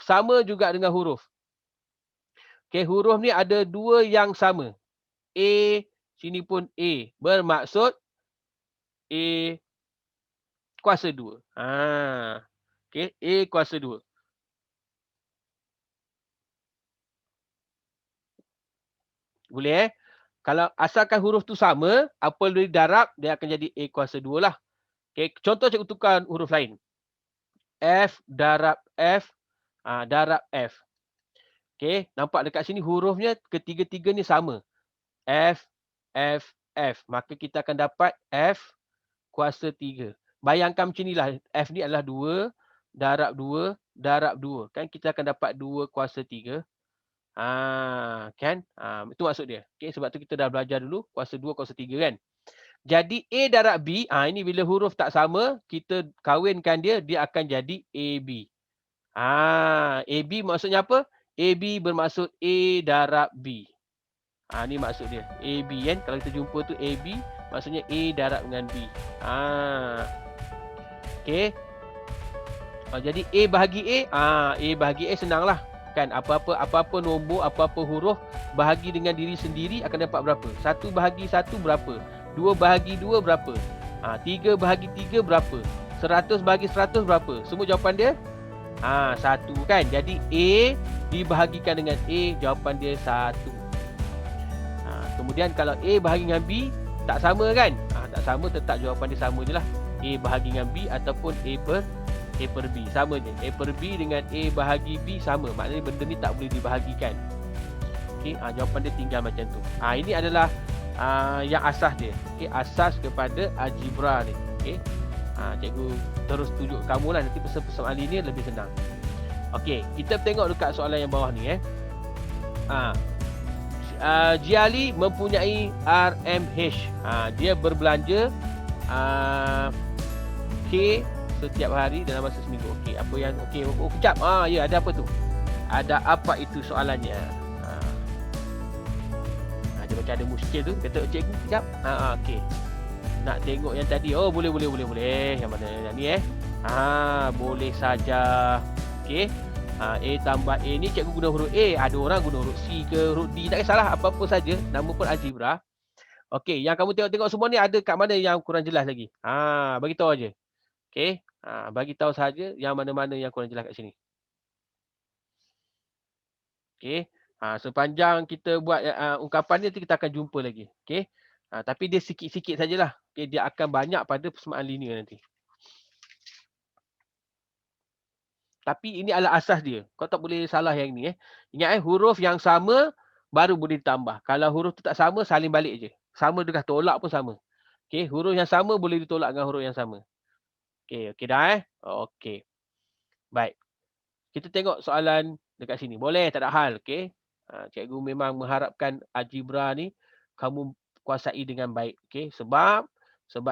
Sama juga dengan huruf. Okey, huruf ni ada 2 yang sama. A, sini pun A. Bermaksud A kuasa 2. Okey, A kuasa 2. Boleh Kalau asalkan huruf tu sama, apa boleh darab, dia akan jadi A kuasa 2 lah. Okay. Contoh cikgu tukar huruf lain. F darab F darab F. Okay. Nampak dekat sini hurufnya ketiga-tiga ni sama. F, F, F. Maka kita akan dapat F kuasa 3. Bayangkan macam ni lah. F ni adalah 2 darab 2 darab 2. Kan kita akan dapat 2 kuasa 3. Kan? Itu maksud dia. Okay, sebab tu kita dah belajar dulu kuasa 2, kuasa 3 kan. Jadi A darab B, ini bila huruf tak sama, kita kahwinkan dia, dia akan jadi AB. AB maksudnya apa? AB bermaksud A darab B. Ni maksud dia. AB kan. Kalau kita jumpa tu AB, maksudnya A darab dengan B. Okay. Jadi A bahagi A. A bahagi A senanglah. Kan apa-apa nombor, apa-apa huruf bahagi dengan diri sendiri akan dapat berapa? 1 bahagi 1 berapa? 2 bahagi 2 berapa? 3 bahagi 3 berapa? 100 bahagi 100 berapa? Semua jawapan dia 1 kan. Jadi A dibahagikan dengan A, jawapan dia 1. Kemudian kalau A bahagi dengan B tak sama kan? Tak sama, tetap jawapan dia sama je lah. A bahagi dengan B ataupun A per B. Sama je. A per B dengan A bahagi B sama. Maknanya benda ni tak boleh dibahagikan. Okay, jawapan dia tinggal macam tu. Ini adalah yang asas dia. Okay, asas kepada algebra ni. Okay. Cikgu terus tunjuk kamu lah. Nanti persoalan ini lebih senang. Okay, kita tengok dekat soalan yang bawah ni. Jiali mempunyai RMH. Dia berbelanja K setiap hari dalam masa seminggu. Okey, apa yang kejap. Ya, ada apa tu? Ada apa itu soalannya? Dia macam ada muskil tu. Kata cikgu kejap. Okey. Nak tengok yang tadi. Oh, boleh. Yang mana yang ni boleh saja. Okey. A tambah A ni cikgu guna huruf A. Ada orang guna huruf C ke huruf D. Tak kisahlah, apa-apa saja. Nama pun algebra. Okey, yang kamu tengok-tengok semua ni ada kat mana yang kurang jelas lagi? Bagi tahu aja. Okey. Bagi tahu saja yang mana-mana yang kurang jelas kat sini. Okey. Sepanjang kita buat ungkapan ni nanti kita akan jumpa lagi. Okey. Tapi dia sikit-sikit sajalah. Okey, dia akan banyak pada persamaan linear nanti. Tapi ini adalah asas dia. Kau tak boleh salah yang ni. Ingat huruf yang sama baru boleh ditambah. Kalau huruf tu tak sama, salin balik je. Sama dengan tolak pun sama. Okey, huruf yang sama boleh ditolak dengan huruf yang sama. Okey dah Okey. Baik. Kita tengok soalan dekat sini. Boleh, tak ada hal. Okey. Cikgu memang mengharapkan algebra ni kamu kuasai dengan baik. Okey. Sebab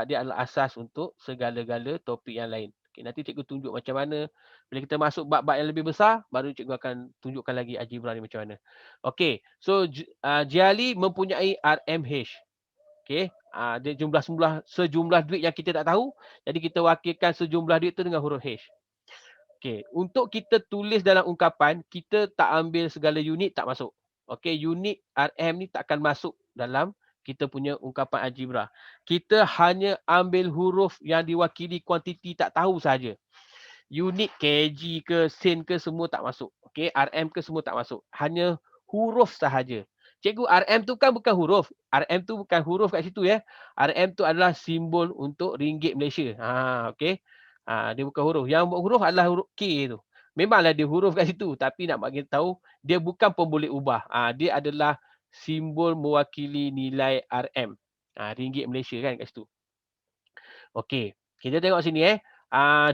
dia adalah asas untuk segala-gala topik yang lain. Okay, nanti cikgu tunjuk macam mana. Bila kita masuk bab-bab yang lebih besar, baru cikgu akan tunjukkan lagi algebra ni macam mana. Okey. So, Jiali mempunyai RMH. Okey. Dia sejumlah duit yang kita tak tahu. Jadi kita wakilkan sejumlah duit tu dengan huruf H. Okey, untuk kita tulis dalam ungkapan, kita tak ambil segala unit, tak masuk. Okey, unit RM ni tak akan masuk dalam kita punya ungkapan algebra. Kita hanya ambil huruf yang diwakili kuantiti tak tahu saja. Unit kg ke sen ke semua tak masuk. Okey, RM ke semua tak masuk. Hanya huruf sahaja. Cikgu, RM tu kan bukan huruf. RM tu bukan huruf kat situ ya. RM tu adalah simbol untuk ringgit Malaysia. Okey. Dia bukan huruf. Yang huruf adalah huruf K tu. Memanglah dia huruf kat situ, tapi nak bagi tahu dia bukan pemboleh ubah. Dia adalah simbol mewakili nilai RM. Ringgit Malaysia kan kat situ. Okey. Kita tengok sini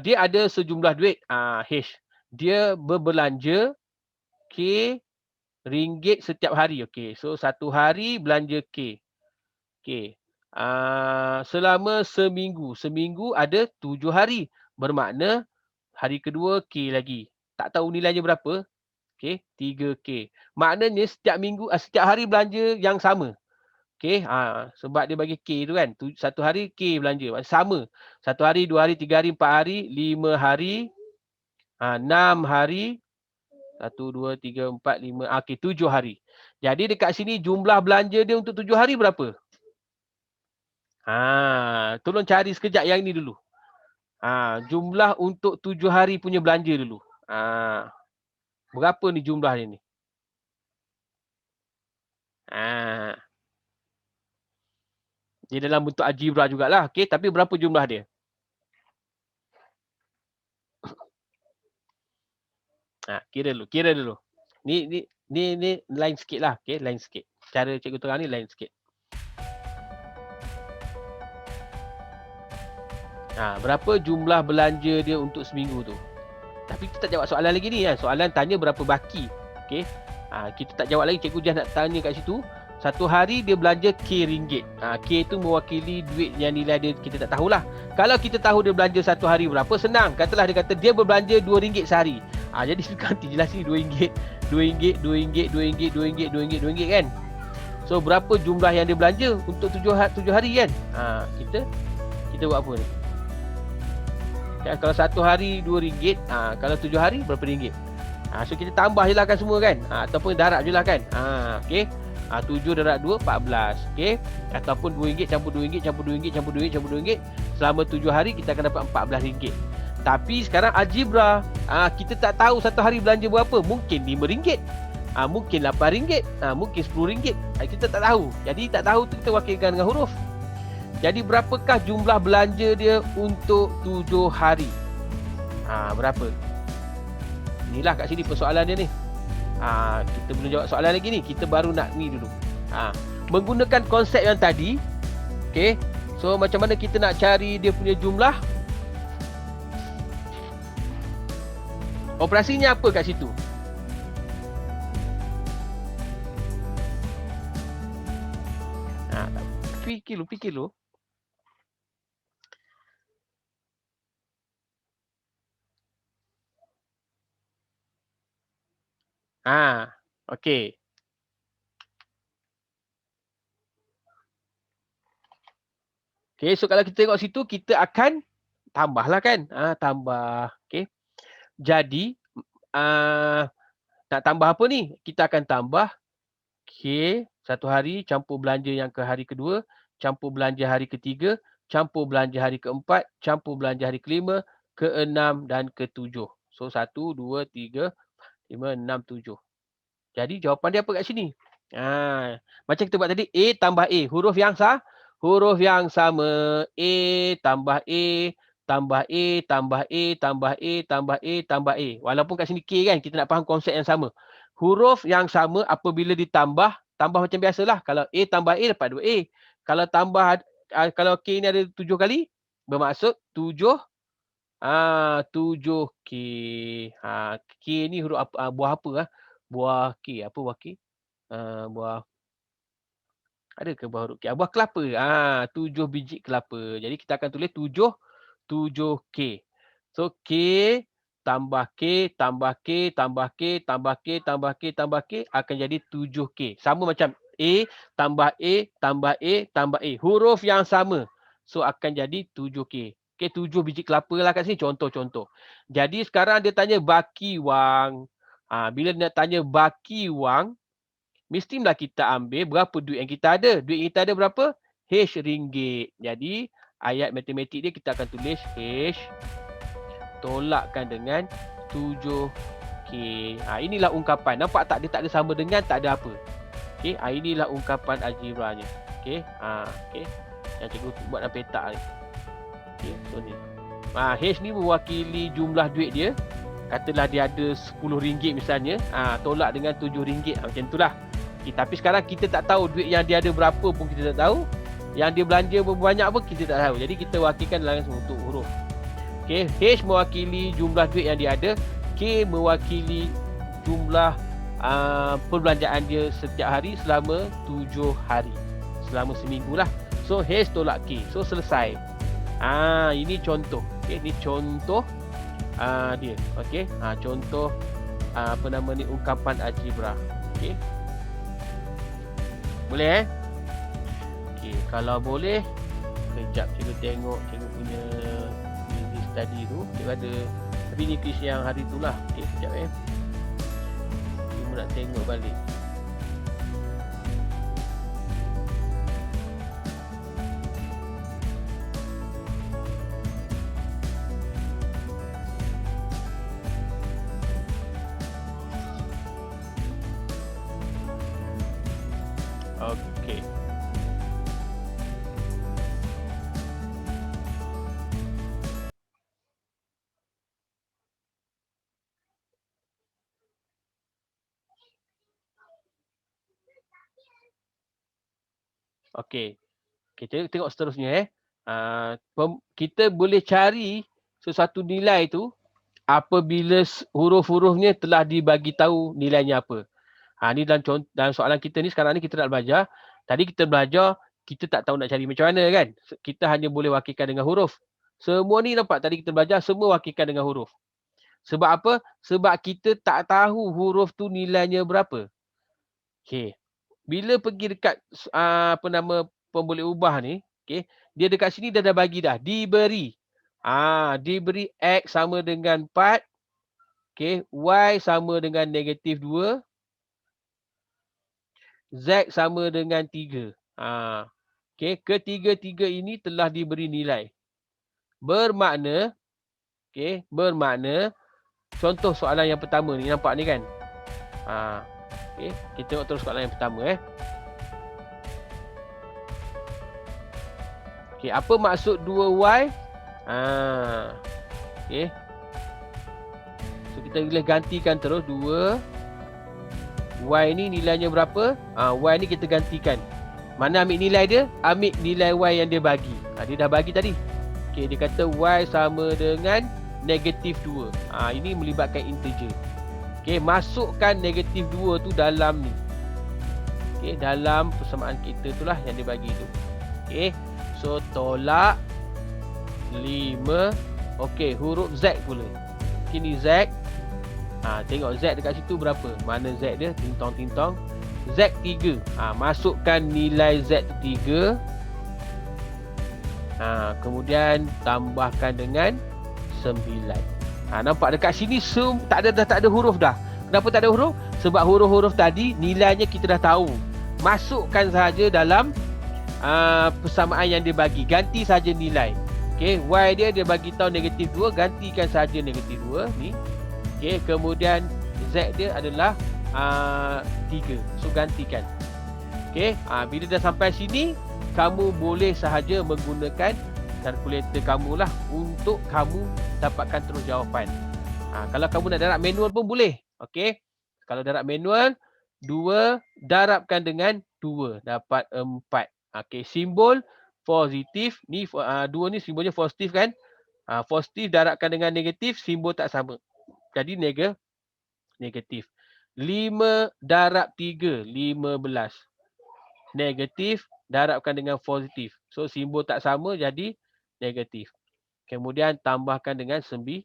dia ada sejumlah duit H. Dia berbelanja K ringgit setiap hari. Okey. So satu hari belanja K. Okey. Selama seminggu. Seminggu ada 7 hari. Bermakna hari kedua K lagi. Tak tahu nilainya berapa. Okey, 3K. Maknanya setiap hari belanja yang sama. Okey, sebab dia bagi K tu kan. Satu hari K belanja. Sama. Satu hari, 2 hari, 3 hari, 4 hari, 5 hari, 6 hari, 1, 2, 3, 4, 5, okey 7 hari. Jadi dekat sini jumlah belanja dia untuk 7 hari berapa? Tolong cari sekejap yang ni dulu. Jumlah untuk 7 hari punya belanja dulu. Berapa ni jumlah dia ni? Dia dalam bentuk algebra jugalah. Okey, tapi berapa jumlah dia? Kira dulu. Ni lain sikitlah. Okey, lain sikit. Cara cikgu terang ni lain sikit. Berapa jumlah belanja dia untuk seminggu tu? Tapi kita tak jawab soalan lagi ni kan. Soalan tanya berapa baki. Okey. Kita tak jawab lagi. Cikgu just nak tanya kat situ. Satu hari dia belanja K ringgit. K tu mewakili duit yang nilai dia kita tak tahulah. Kalau kita tahu dia belanja satu hari berapa, senang. Katalah dia kata dia berbelanja RM2 sehari. Jadi nanti jelas ni RM2. RM2 kan. So berapa jumlah yang dia belanja untuk 7 hari kan? Kita buat apa ni? Kalau satu hari RM2, kalau 7 hari berapa ringgit? So kita tambah je lah kan semua kan. Ataupun darab je lah kan. Okey. 7 darab 2, 14. Okey. Ataupun RM2 campur RM2 campur RM2 campur RM2 campur RM2. Selama 7 hari kita akan dapat RM14. Tapi sekarang algebra, kita tak tahu satu hari belanja berapa. Mungkin RM5. Mungkin RM8. Mungkin RM10. Kita tak tahu. Jadi tak tahu tu kita wakilkan dengan huruf. Jadi berapakah jumlah belanja dia untuk 7 hari? Berapa? Inilah kat sini persoalan dia ni. Kita belum jawab soalan lagi ni. Kita baru nak ni dulu. Menggunakan konsep yang tadi. Okay. So macam mana kita nak cari dia punya jumlah? Operasinya apa kat situ? Fikir lu. Okey. Okay, so kalau kita tengok situ, kita akan tambahlah kan. Tambah. Okay. Jadi, nak tambah apa ni? Kita akan tambah K satu hari campur belanja yang ke hari kedua, campur belanja hari ketiga, campur belanja hari keempat, campur belanja hari kelima, keenam dan ketujuh. So 1, 2, 3, 5, 6, 7. Jadi jawapan dia apa kat sini? Macam kita buat tadi, A tambah A. Huruf yang sama. A tambah A, tambah A, tambah A, tambah A, tambah A, tambah A. Walaupun kat sini K kan, kita nak faham konsep yang sama. Huruf yang sama apabila ditambah, tambah macam biasalah. Kalau A tambah A dapat 2A. Kalau kalau K ni ada 7 kali, bermaksud 7 7K. K ni huruf apa? Buah apa? Buah K. Apa buah K? Buah ada ke buah huruf K? Buah kelapa. 7 biji kelapa. Jadi kita akan tulis 7K. So K tambah K tambah K tambah K tambah K tambah K tambah K akan jadi 7K. Sama macam A tambah A tambah A tambah A. Huruf yang sama. So akan jadi 7K. Okay, 7 biji kelapa lah kat sini contoh-contoh. Jadi sekarang dia tanya baki wang. Bila nak tanya baki wang, mestilah kita ambil berapa duit yang kita ada. Duit yang kita ada berapa? H ringgit. Jadi ayat matematik dia kita akan tulis H tolakkan dengan 7K. Inilah ungkapan. Nampak tak? Dia tak ada sama dengan, tak ada apa. Okay, inilah ungkapan algebranya. Okay, okay. Yang cikgu buat dalam petak ni. Okay, so ni. H ni mewakili jumlah duit dia. Katalah dia ada RM10 misalnya. Tolak dengan RM7. Macam itulah. Okay, tapi sekarang kita tak tahu duit yang dia ada berapa pun kita tak tahu. Yang dia belanja berapa banyak pun kita tak tahu. Jadi kita wakilkan dalam bentuk huruf. Okay, H mewakili jumlah duit yang dia ada. K mewakili jumlah perbelanjaan dia setiap hari selama 7 hari. Selama seminggu lah. So H tolak K. So selesai. Ini contoh. Okay, ini contoh dia. Okay, contoh apa nama ni, ungkapan algebra. Okay. Boleh Okay, kalau boleh, kejap cikgu tengok cikgu punya busy study tu. Dia ada, tapi ni quiz yang hari tu lah. Okay, kejap cikgu nak tengok balik. Okey. Okey. Kita tengok seterusnya kita boleh cari sesuatu nilai tu apabila huruf-hurufnya telah dibagi tahu nilainya apa. Ni dalam soalan kita ni sekarang ni kita nak belajar. Tadi kita belajar, kita tak tahu nak cari macam mana kan. Kita hanya boleh wakilkan dengan huruf. Semua ni nampak tadi kita belajar, semua wakilkan dengan huruf. Sebab apa? Sebab kita tak tahu huruf tu nilainya berapa. Okay. Bila pergi dekat pemboleh ubah ni, okay, dia dekat sini dah bagi dah. Diberi. Diberi X sama dengan 4. Okay. Y sama dengan -2. Z sama dengan 3. Okay, ketiga-tiga ini telah diberi nilai. Bermakna, contoh soalan yang pertama ni, nampak ni kan? Okay, kita tengok terus soalan yang pertama. Okay, apa maksud 2Y? Okay. So kita boleh gantikan terus 2. Y ni nilainya berapa? Y ni kita gantikan. Mana ambil nilai dia? Ambil nilai Y yang dia bagi. Dia dah bagi tadi. Okay, dia kata Y sama dengan -2. Ini melibatkan integer. Okay, masukkan -2 tu dalam ni. Okay, dalam persamaan kita tu lah yang dia bagi tu. Okay, so tolak 5. Okay, huruf Z pula. Okay, ni Z. Tengok Z dekat situ berapa? Mana Z dia? Tintong-tintong. Z 3. Masukkan nilai Z 3. Kemudian tambahkan dengan 9. Nampak dekat sini tak ada huruf dah. Kenapa tak ada huruf? Sebab huruf-huruf tadi nilainya kita dah tahu. Masukkan saja dalam persamaan yang dia bagi. Ganti saja nilai. Okey, Y dia bagi tahu -2, gantikan saja -2 ni. Okey, kemudian Z dia adalah 3. So gantikan. Okey, bila dah sampai sini, kamu boleh sahaja menggunakan kalkulator kamu lah untuk kamu dapatkan terus jawapan. Kalau kamu nak darab manual pun boleh. Okey. Kalau darab manual, 2 darabkan dengan 2 dapat 4. Okey, simbol positif ni 2 ni simbolnya positif kan? Positif darabkan dengan negatif, simbol tak sama. Jadi negatif. 5 darab 3, 15. Negatif darabkan dengan positif. So simbol tak sama jadi negatif. Kemudian tambahkan dengan 9.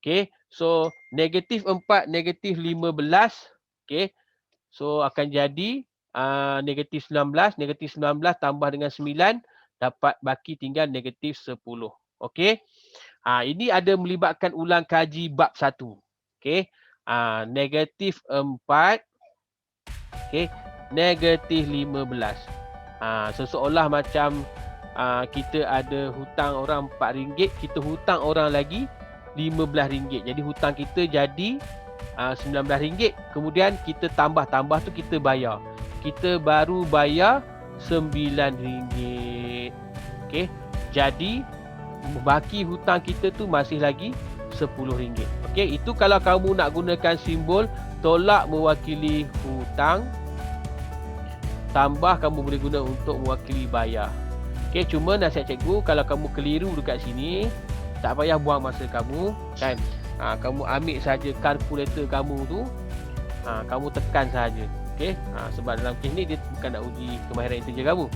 Okey. So negatif 4, negatif 15. Okey. So akan jadi negatif 19. Negatif 19 tambah dengan 9. Dapat baki tinggal negatif 10. Okey. Ini ada melibatkan ulang kaji bab 1. Okey. Negatif 4. Okey. Negatif 15. Seolah macam kita ada hutang orang RM4, kita hutang orang lagi RM15. Jadi hutang kita jadi RM19. Kemudian kita tambah tu kita bayar. Kita baru bayar RM9. Okey. Jadi baki hutang kita tu masih lagi RM10. Okey, itu kalau kamu nak gunakan simbol tolak mewakili hutang. Tambah kamu boleh guna untuk mewakili bayar. Okey, cuma nasihat cikgu, kalau kamu keliru dekat sini, tak payah buang masa kamu kan. Kamu ambil saja kalkulator kamu tu, kamu tekan saja. Okey, sebab dalam kes ni dia bukan nak uji kemahiran integer kamu.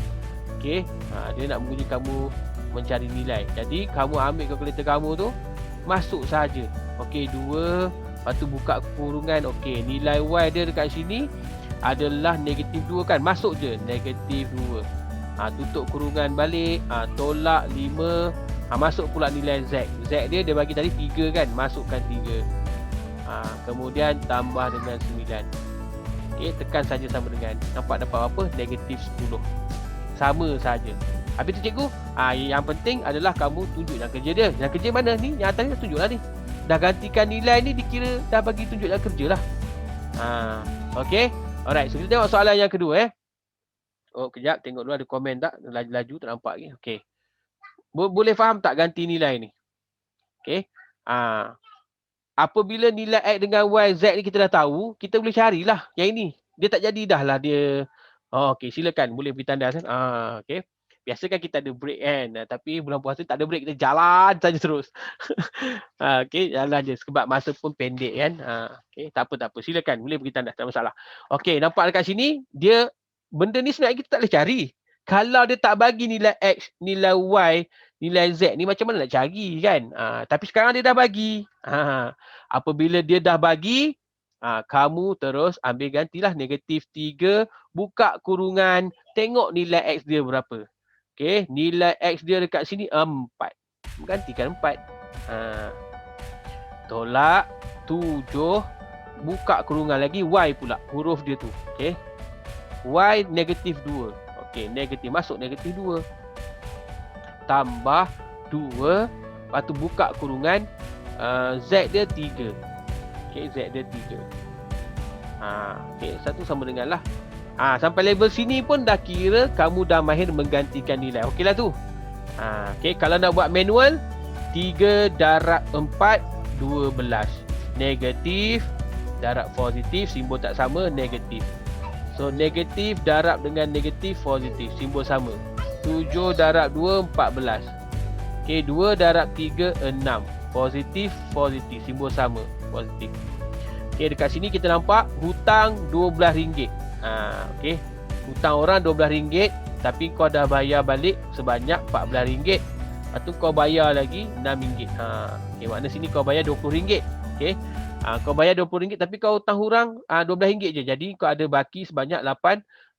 Okey, dia nak menguji kamu mencari nilai. Jadi kamu ambil kalkulator kamu tu, masuk saja. Okey, 2, lepas tu buka kurungan. Okey, nilai Y dia dekat sini adalah negatif 2 kan, masuk je negatif 2. Tutup kurungan balik, tolak 5, masuk pula nilai Z. Z dia bagi tadi 3 kan, masukkan 3. Kemudian tambah dengan 9. Okey, tekan saja sama dengan, nampak dapat apa? Negatif 10. Sama saja. Habis tu cikgu, yang penting adalah kamu tunjuk yang kerja dia. Yang kerja mana ni? Yang atas ni dah tunjuklah ni. Dah gantikan nilai ni, dikira dah bagi tunjuk yang kerja lah. Okey. Alright, so kita tengok soalan yang kedua kejap, tengok dulu ada komen tak? Laju tak nampak lagi. Okey. Boleh faham tak ganti nilai ni? Okey. Apabila nilai X dengan Y, Z ni kita dah tahu, kita boleh carilah yang ini. Dia tak jadi dah lah dia. Okey, silakan boleh beri tanda. Okey. Biasa kan kita ada break kan, tapi bulan puasa tak ada break, kita jalan saja terus. Okey, jalan je sebab masa pun pendek kan. Okey, tak apa. Silakan boleh beri tanda, tak masalah. Okey, nampak dekat sini dia benda ni sebenarnya kita tak boleh cari. Kalau dia tak bagi nilai X, nilai Y, nilai Z ni macam mana nak cari kan? Tapi sekarang dia dah bagi. Apabila dia dah bagi, kamu terus ambil gantilah negatif 3, buka kurungan, tengok nilai X dia berapa. Okey, nilai X dia dekat sini 4. Gantikan 4. Tolak 7, buka kurungan lagi, Y pula huruf dia tu. Okey. Y negatif 2. Okey, negatif, masuk negatif 2. Tambah 2, lepas tu buka kurungan, Z dia 3. Okey, Z dia 3. Okey, satu sama dengan lah. Sampai level sini pun dah kira kamu dah mahir menggantikan nilai. Okeylah tu. Okey, kalau nak buat manual, 3 darab 4, 12. Negatif darab positif, simbol tak sama, negatif. So negatif darab dengan negatif, positif, simbol sama. 7 darab 2, 14. Okey, 2 darab 3, 6. Positif, simbol sama, positif. Okey, dekat sini kita nampak hutang RM12. Okey, hutang orang RM12, tapi kau dah bayar balik sebanyak RM14. Lepas tu kau bayar lagi RM6. Okey, makna sini kau bayar RM20. Okey. Kau bayar RM20 tapi kau hutang orang RM12 je. Jadi kau ada baki sebanyak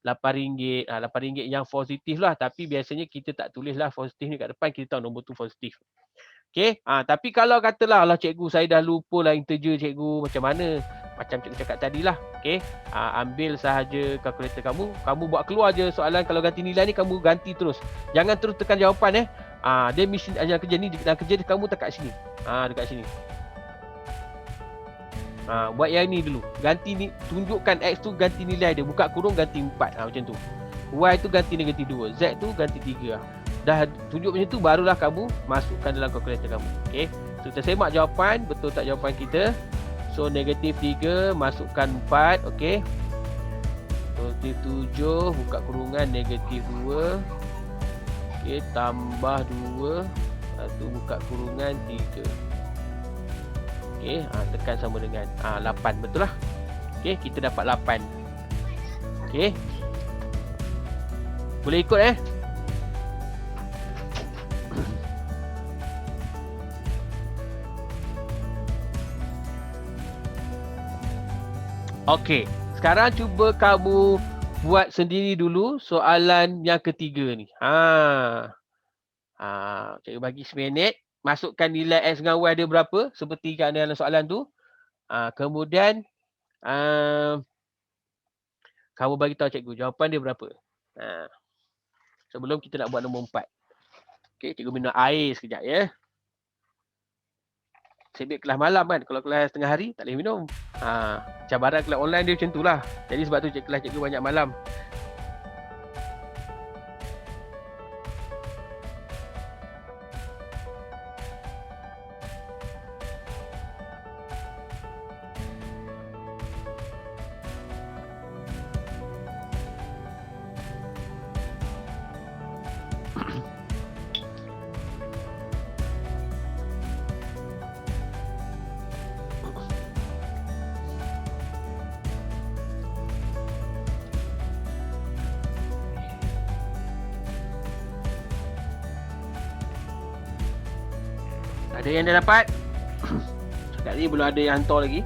RM8. RM8 yang positif lah. Tapi biasanya kita tak tulis lah positif ni kat depan. Kita tahu nombor tu positif. Okay. Tapi kalau katalah, lah cikgu saya dah lupa lah integer cikgu, macam mana? Macam cikgu cakap tadi lah. Okay. Ambil sahaja kalkulator kamu. Kamu buat keluar je soalan. Kalau ganti nilai ni, kamu ganti terus. Jangan terus tekan jawapan. Dia mesti ajar kerja ni. Dan kerja kamu tekat sini. Dekat sini. Buat yang ni dulu. Ganti ni, tunjukkan X tu ganti nilai dia. Buka kurung ganti 4. Macam tu. Y tu ganti negatif 2. Z tu ganti 3. Dah tunjuk macam tu, barulah kamu masukkan dalam kalkulator kamu. Okay. So kita semak jawapan. Betul tak jawapan kita? So negatif 3 masukkan 4. Okay. Positif 7 buka kurungan negatif 2. Okay. Tambah 2. Lepas tu buka kurungan 3. Okay, tekan sama dengan 8, betul lah. Okay, kita dapat 8. Okay, boleh ikut Okay, sekarang cuba kamu buat sendiri dulu soalan yang ketiga ni. Cikgu bagi 1 minit. Masukkan nilai X dengan Y dia berapa, seperti kat dalam soalan tu. Kemudian kamu bagi tahu cikgu jawapan dia berapa. Sebelum kita nak buat nombor 4. Okey, cikgu minum air sekejap ya. Sebab kelas malam kan, kalau kelas tengah hari tak boleh minum. Cabaran kelas online dia macam itulah. Jadi sebab tu kelas cikgu banyak malam. Ada yang dah dapat? Sekarang ni belum ada yang hantar lagi.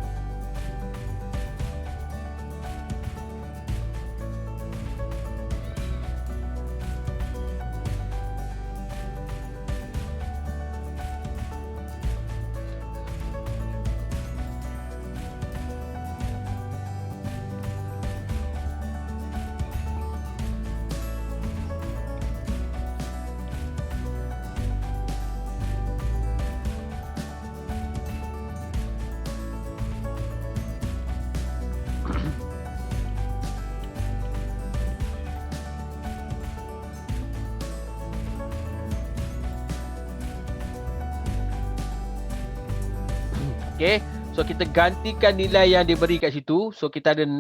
Okay, so kita gantikan nilai yang diberi kat situ. So kita ada 6.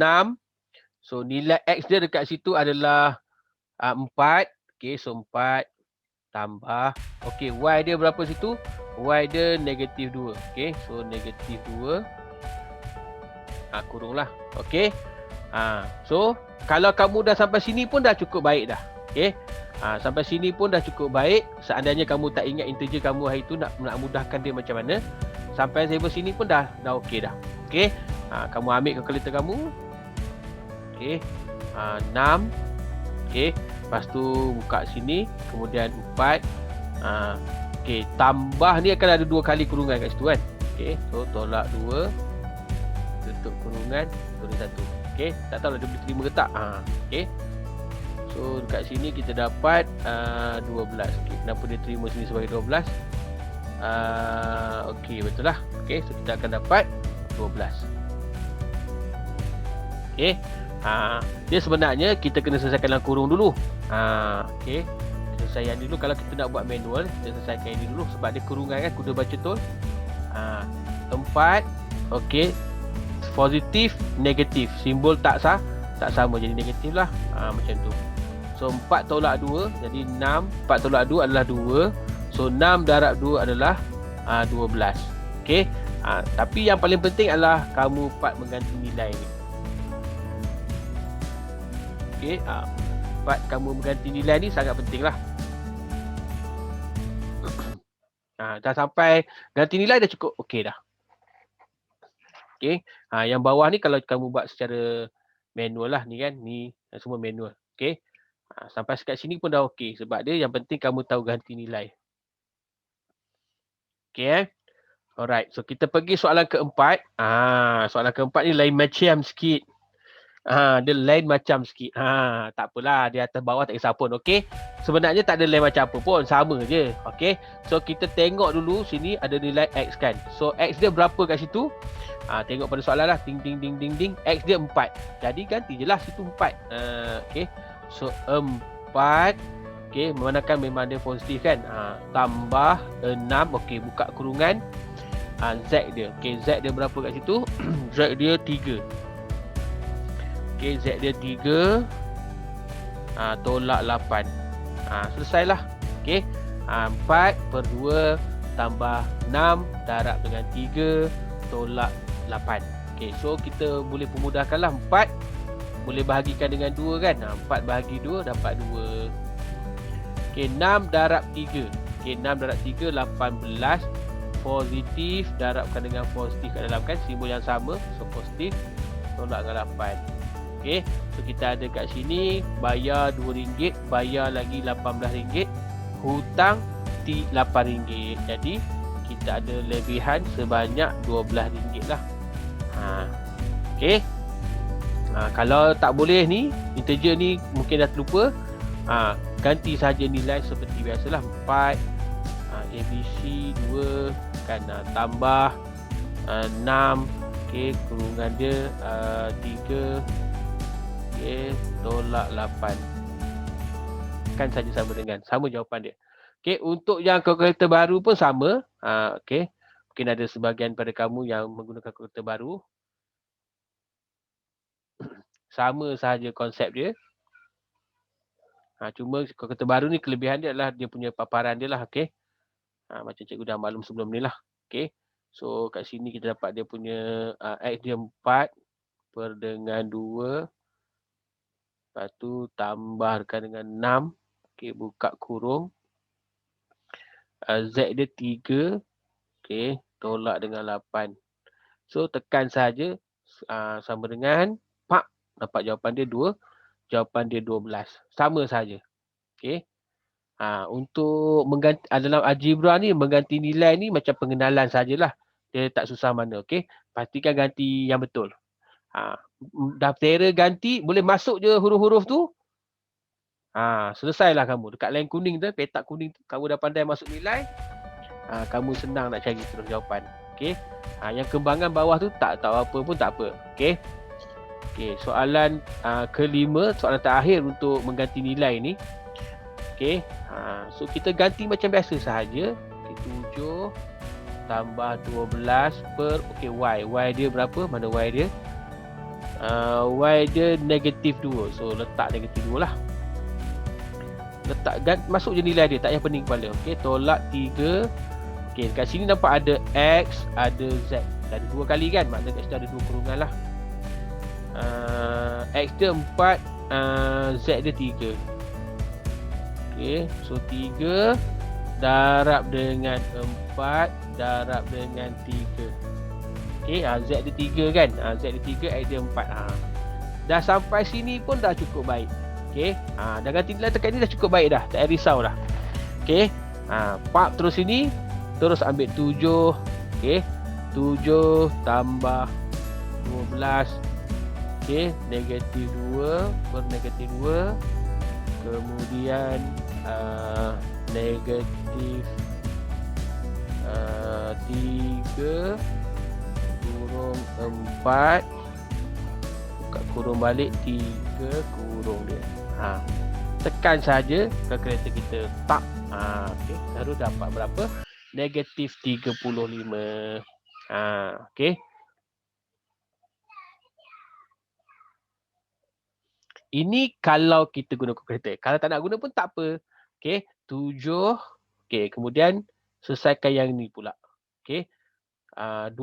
So nilai X dia dekat situ adalah 4. Okay, so 4 tambah. Okay, Y dia berapa situ? Y dia negatif 2. Okay, so negatif 2. Kurung lah. Okay. So kalau kamu dah sampai sini pun dah cukup baik dah. Okay. Sampai sini pun dah cukup baik. Seandainya kamu tak ingat integer kamu hari tu nak mudahkan dia macam mana. Sampai level sini pun dah okey dah. Okey. Kamu ambil kalkulator kamu. Okey. 6. Okey. Lepas tu buka sini, kemudian 4. Okey, tambah ni akan ada 2 kali kurungan kat situ kan. Okey, so tolak 2. Tutup kurungan, tulis 1. Okey, tak tahu dia boleh terima ke tak. Okey. So dekat sini kita dapat 12. Okey, kenapa dia terima sini sebagai 12? Okey, betul lah. Okey, so kita akan dapat 12. Okey. Dia sebenarnya kita kena selesaikan dalam kurung dulu. Okey. Selesaikan dulu. Kalau kita nak buat manual, kita selesaikan ini dulu sebab dia kurungan kan, kuda baca betul. Tempat. Okey. Positif, negatif. Simbol tak sama, jadi negatif lah. Macam tu. So 4 tolak 2, jadi 6. 4 tolak 2 adalah 2. So 6 darab 2 adalah 12. Okey. Tapi yang paling penting adalah kamu part mengganti nilai ni. Okey. Part kamu mengganti nilai ni sangat penting lah. Dah sampai ganti nilai dah cukup. Okey dah. Okey. Yang bawah ni kalau kamu buat secara manual lah ni kan. Ni Semua manual. Okay. Sampai sekat sini pun dah okey. Sebab dia yang penting kamu tahu ganti nilai. Okay. Alright. So kita pergi soalan keempat. Soalan keempat ni lain macam sikit. Dia lain macam sikit. Tak apalah. Dia atas bawah tak kisah pun. Okay. Sebenarnya tak ada lain macam apa pun. Sama je. Okay. So kita tengok dulu sini ada nilai X kan. So X dia berapa kat situ? Tengok pada soalan lah. Ding ding ding ding ding. X dia 4. Jadi ganti je lah situ 4. Okay. So 4. Okay. Memandangkan memang dia positif kan. Tambah 6. Okay. Buka kurungan. Z dia. Okay. Z dia berapa kat situ? Z dia 3. Okay, Z dia 3. Tolak 8. Selesailah. Okay. 4 per 2 tambah 6 darab dengan 3 tolak 8. Okay, so kita boleh pemudahkanlah. 4 boleh bahagikan dengan 2 kan. 4 bahagi 2 dapat 2. Okay, 6 darab 3. Okay, 6 darab 3 18. Positif darabkan dengan positif kat dalam kan. Simbol yang sama. So positif tolak dengan 8. Okay, so kita ada kat sini bayar RM2, bayar lagi RM18, hutang RM8. Jadi kita ada lebihan sebanyak RM12 lah. Okay. Kalau tak boleh ni, integer ni mungkin dah terlupa. Ganti saja nilai seperti biasalah. 4 ABC 2 kan, tambah 6. Okay, kurungan dia 3. Okay, tolak 8. Kan saja sama jawapan dia. Okay, untuk yang kalkulator baru pun sama. Okay, mungkin ada sebahagian pada kamu yang menggunakan kalkulator baru. Sama sahaja konsep dia. Cuma kalkulator baru ni kelebihan dia adalah dia punya paparan dia lah. Okay. Macam cikgu dah maklum sebelum ni lah. Okay. So kat sini kita dapat dia punya X dia 4 per dengan 2. Lepas tu tambahkan dengan 6. Okay, buka kurung. Z dia 3. Okay, tolak dengan 8. So tekan saja. Sama dengan pak. Dapat jawapan dia 2. Jawapan dia 12. Sama saja. Okay. Untuk mengganti dalam algebra ni, mengganti nilai ni macam pengenalan sajalah. Dia tak susah mana. Okay. Pastikan ganti yang betul. Dah tera ganti, boleh masuk je huruf-huruf tu. Selesailah kamu. Dekat line kuning tu, petak kuning tu, kamu dah pandai masuk nilai. Kamu senang nak cari terus jawapan. Okay. Yang kembangan bawah tu tak tahu apa pun tak apa. Okay. Okay. Soalan kelima, soalan terakhir untuk mengganti nilai ni. Okay. So kita ganti macam biasa sahaja. Okay, 7 tambah 12 per Y. Y dia berapa? Mana Y dia? Y dia negatif 2. So letak negatif 2 lah. Letak masuk je nilai dia, tak payah pening kepala. Okey, tolak 3. Okey, kat sini nampak ada X, ada Z. Ada 2 kali kan? Maknanya kat situ ada 2 kurungan lah. X dia 4, Z dia 3. Okey, so 3 darab dengan 4 darab dengan 3. Okey, Z dia 3 kan? Z dia 3, X dia 4. Dah sampai sini pun dah cukup baik. Okey, dah ganti nilai tekan ni dah cukup baik dah. Tak payah risau dah. Okey, pap terus sini. Terus ambil 7. Okey, 7 tambah 12. Okey, negatif 2 per negatif 2. Kemudian negatif 3 kurung 4. Buka kurung balik 3 kurung dia. Tekan saja kalkulator kita. Tak. Okey, baru dapat berapa? Negatif 35. Okey. Ini kalau kita guna kalkulator. Kalau tak nak guna pun tak apa. Okey, 7. Okey, kemudian selesaikan yang ni pula. Okey. 12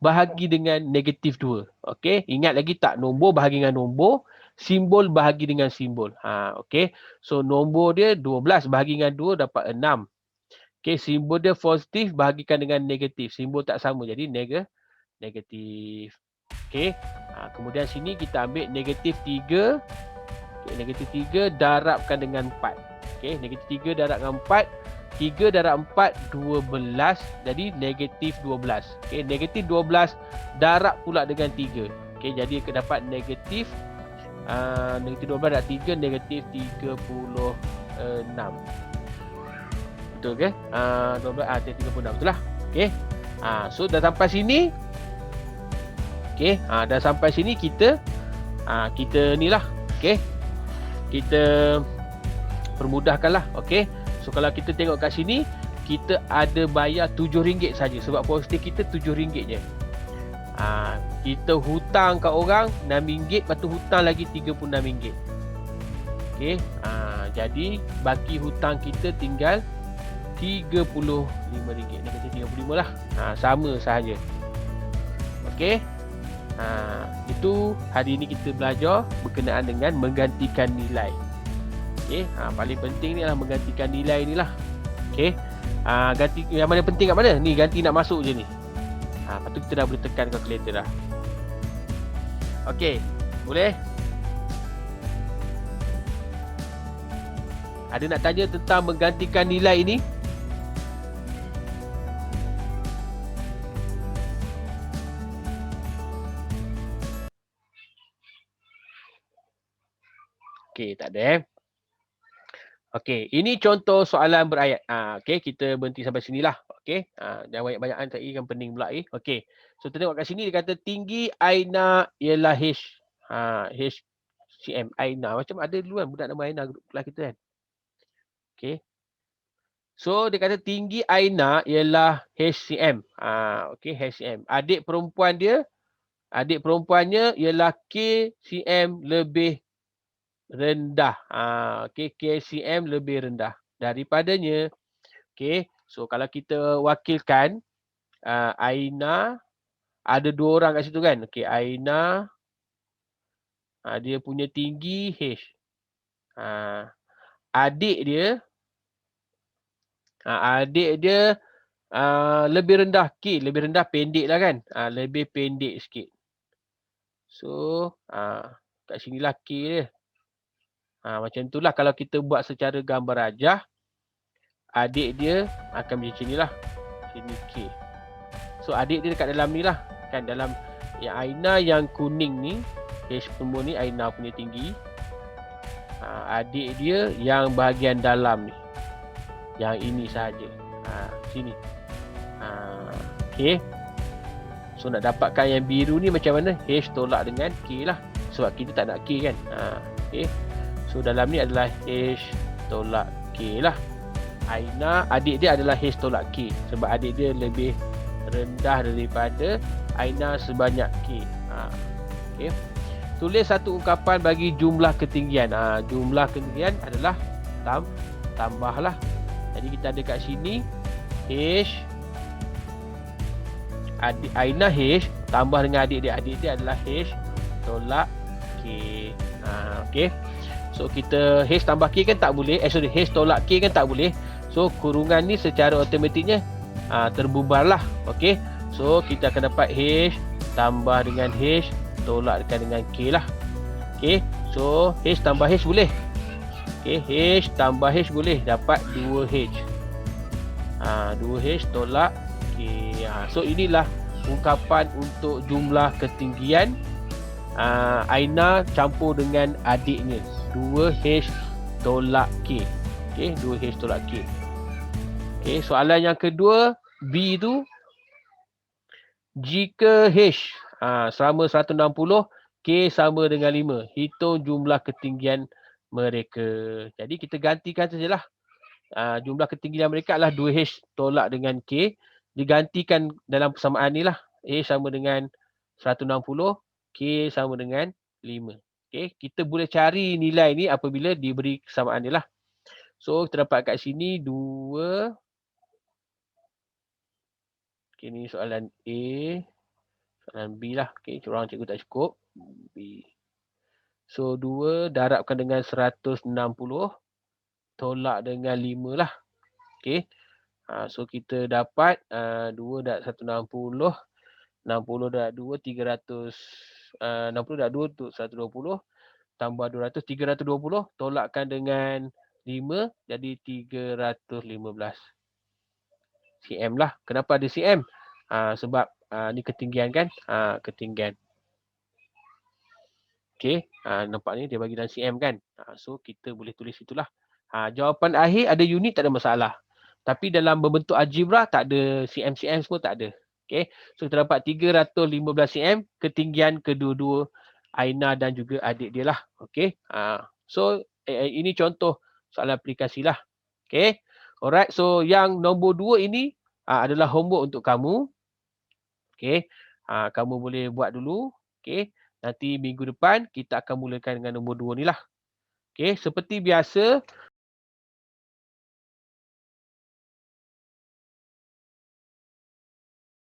bahagi dengan negatif 2. Okey, ingat lagi tak, nombor bahagi dengan nombor, simbol bahagi dengan simbol. Okey. So nombor dia 12 bahagi dengan 2 dapat 6. Okey, simbol dia positif bahagikan dengan negatif. Simbol tak sama jadi negatif. Okey. Kemudian sini kita ambil negatif 3. Okay, negatif 3 darabkan dengan 4. Okey, negatif 3 darab dengan 4. 3 darab 4, 12. Jadi negatif 12. Okey, negatif 12 darab pula dengan 3. Okey, jadi akan dapat negatif negatif 12 darab 3, negatif 36. Betul ke? 12, 36. Betul lah. Okey. So dah sampai sini. Okey, dah sampai sini kita ni lah. Okey. Kita permudahkanlah. Okey. So kalau kita tengok kat sini, kita ada bayar RM7 saja sebab posting kita RM7 je. Kita hutang kat orang RM6, lepas tu hutang lagi RM36. Okey. Jadi baki hutang kita tinggal RM35. Negatif 35 lah. Sama sahaja. Okey. Itu hari ini kita belajar berkenaan dengan menggantikan nilai. Okey, paling penting ni lah menggantikan nilai ni lah. Okey. Ganti yang mana penting kat mana? Ni ganti nak masuk je ni. Lepas tu kita dah boleh tekan calculator dah. Okey, boleh? Ada nak tanya tentang menggantikan nilai ini? Okey, tak ada. Okey, ini contoh soalan berayat. Okey, kita berhenti sampai sinilah. Okey, jangan banyak-banyakan tadi kan pening pula. Okey, so tengok kat sini dia kata tinggi Aina ialah HCM. Aina, macam ada dulu kan budak nama Aina kelas kita kan. Okey. So dia kata tinggi Aina ialah HCM. Okey, HCM. Adik perempuannya ialah KCM lebih rendah. Okey, KCM lebih rendah daripadanya. Okey, so kalau kita wakilkan Aina, ada 2 orang kat situ kan. Okey, Aina dia punya tinggi H. Adik dia lebih rendah K, lebih rendah pendek lah kan. Lebih pendek sikit. So kat sinilah K dia. Macam itulah kalau kita buat secara gambar rajah, adik dia akan macam ni lah. Sini K. So adik dia dekat dalam ni lah. Kan dalam yang Aina yang kuning ni, H semua ni Aina punya tinggi. Adik dia yang bahagian dalam ni. Yang ini sahaja. Sini. Okay. So nak dapatkan yang biru ni macam mana? H tolak dengan K lah. Sebab kita tak nak K kan. Okay. So dalam ni adalah H tolak K lah. Aina, adik dia adalah H tolak K. Sebab adik dia lebih rendah daripada Aina sebanyak K. Okay. Tulis satu ungkapan bagi jumlah ketinggian. Jumlah ketinggian adalah tambahlah. Jadi kita ada kat sini H, Aina H tambah dengan adik dia. Adik dia adalah H tolak K. Okay. So kita H tambah K kan tak boleh. H tolak K kan tak boleh. So kurungan ni secara automatiknya terbubarlah. Okay. So kita akan dapat H tambah dengan H tolakkan dengan K lah. Okay. So H tambah H boleh. Okay. H tambah H boleh. Dapat 2H. 2H tolak K. So inilah ungkapan untuk jumlah ketinggian Aina campur dengan adiknya. 2H tolak K. Okay, 2H tolak K. Okay, soalan yang kedua, B tu. Jika H sama 160, K sama dengan 5. Hitung jumlah ketinggian mereka. Jadi kita gantikan sajalah. Jumlah ketinggian mereka adalah 2H tolak dengan K. Digantikan dalam persamaan ni lah. A sama dengan 160, K sama dengan 5. Okay, kita boleh cari nilai ni apabila diberi kesamaan dia lah. So kita dapat kat sini 2. Okay, ni soalan A. Soalan B lah. Okay, orang cikgu tak cukup. B. So 2 darabkan dengan 160. Tolak dengan 5 lah. Okay. So kita dapat 2 darab 160 60 darab 2, 300. 60 darab 2 untuk 120. Tambah 200, 320. Tolakkan dengan 5, jadi 315 cm lah. Kenapa ada cm? Sebab ni ketinggian kan? Ketinggian. Okey, nampak ni dia bagi dalam cm kan? So kita boleh tulis itulah. Jawapan akhir ada unit tak ada masalah. Tapi dalam berbentuk algebra tak ada cm semua tak ada. Okey. So kita dapat 315 cm ketinggian kedua-dua Aina dan juga adik dia lah. Okey. So ini contoh soalan aplikasi lah. Okey. Alright. So yang nombor 2 ini adalah homework untuk kamu. Okey. Kamu boleh buat dulu. Okey. Nanti minggu depan kita akan mulakan dengan nombor 2 ni lah. Okey. Seperti biasa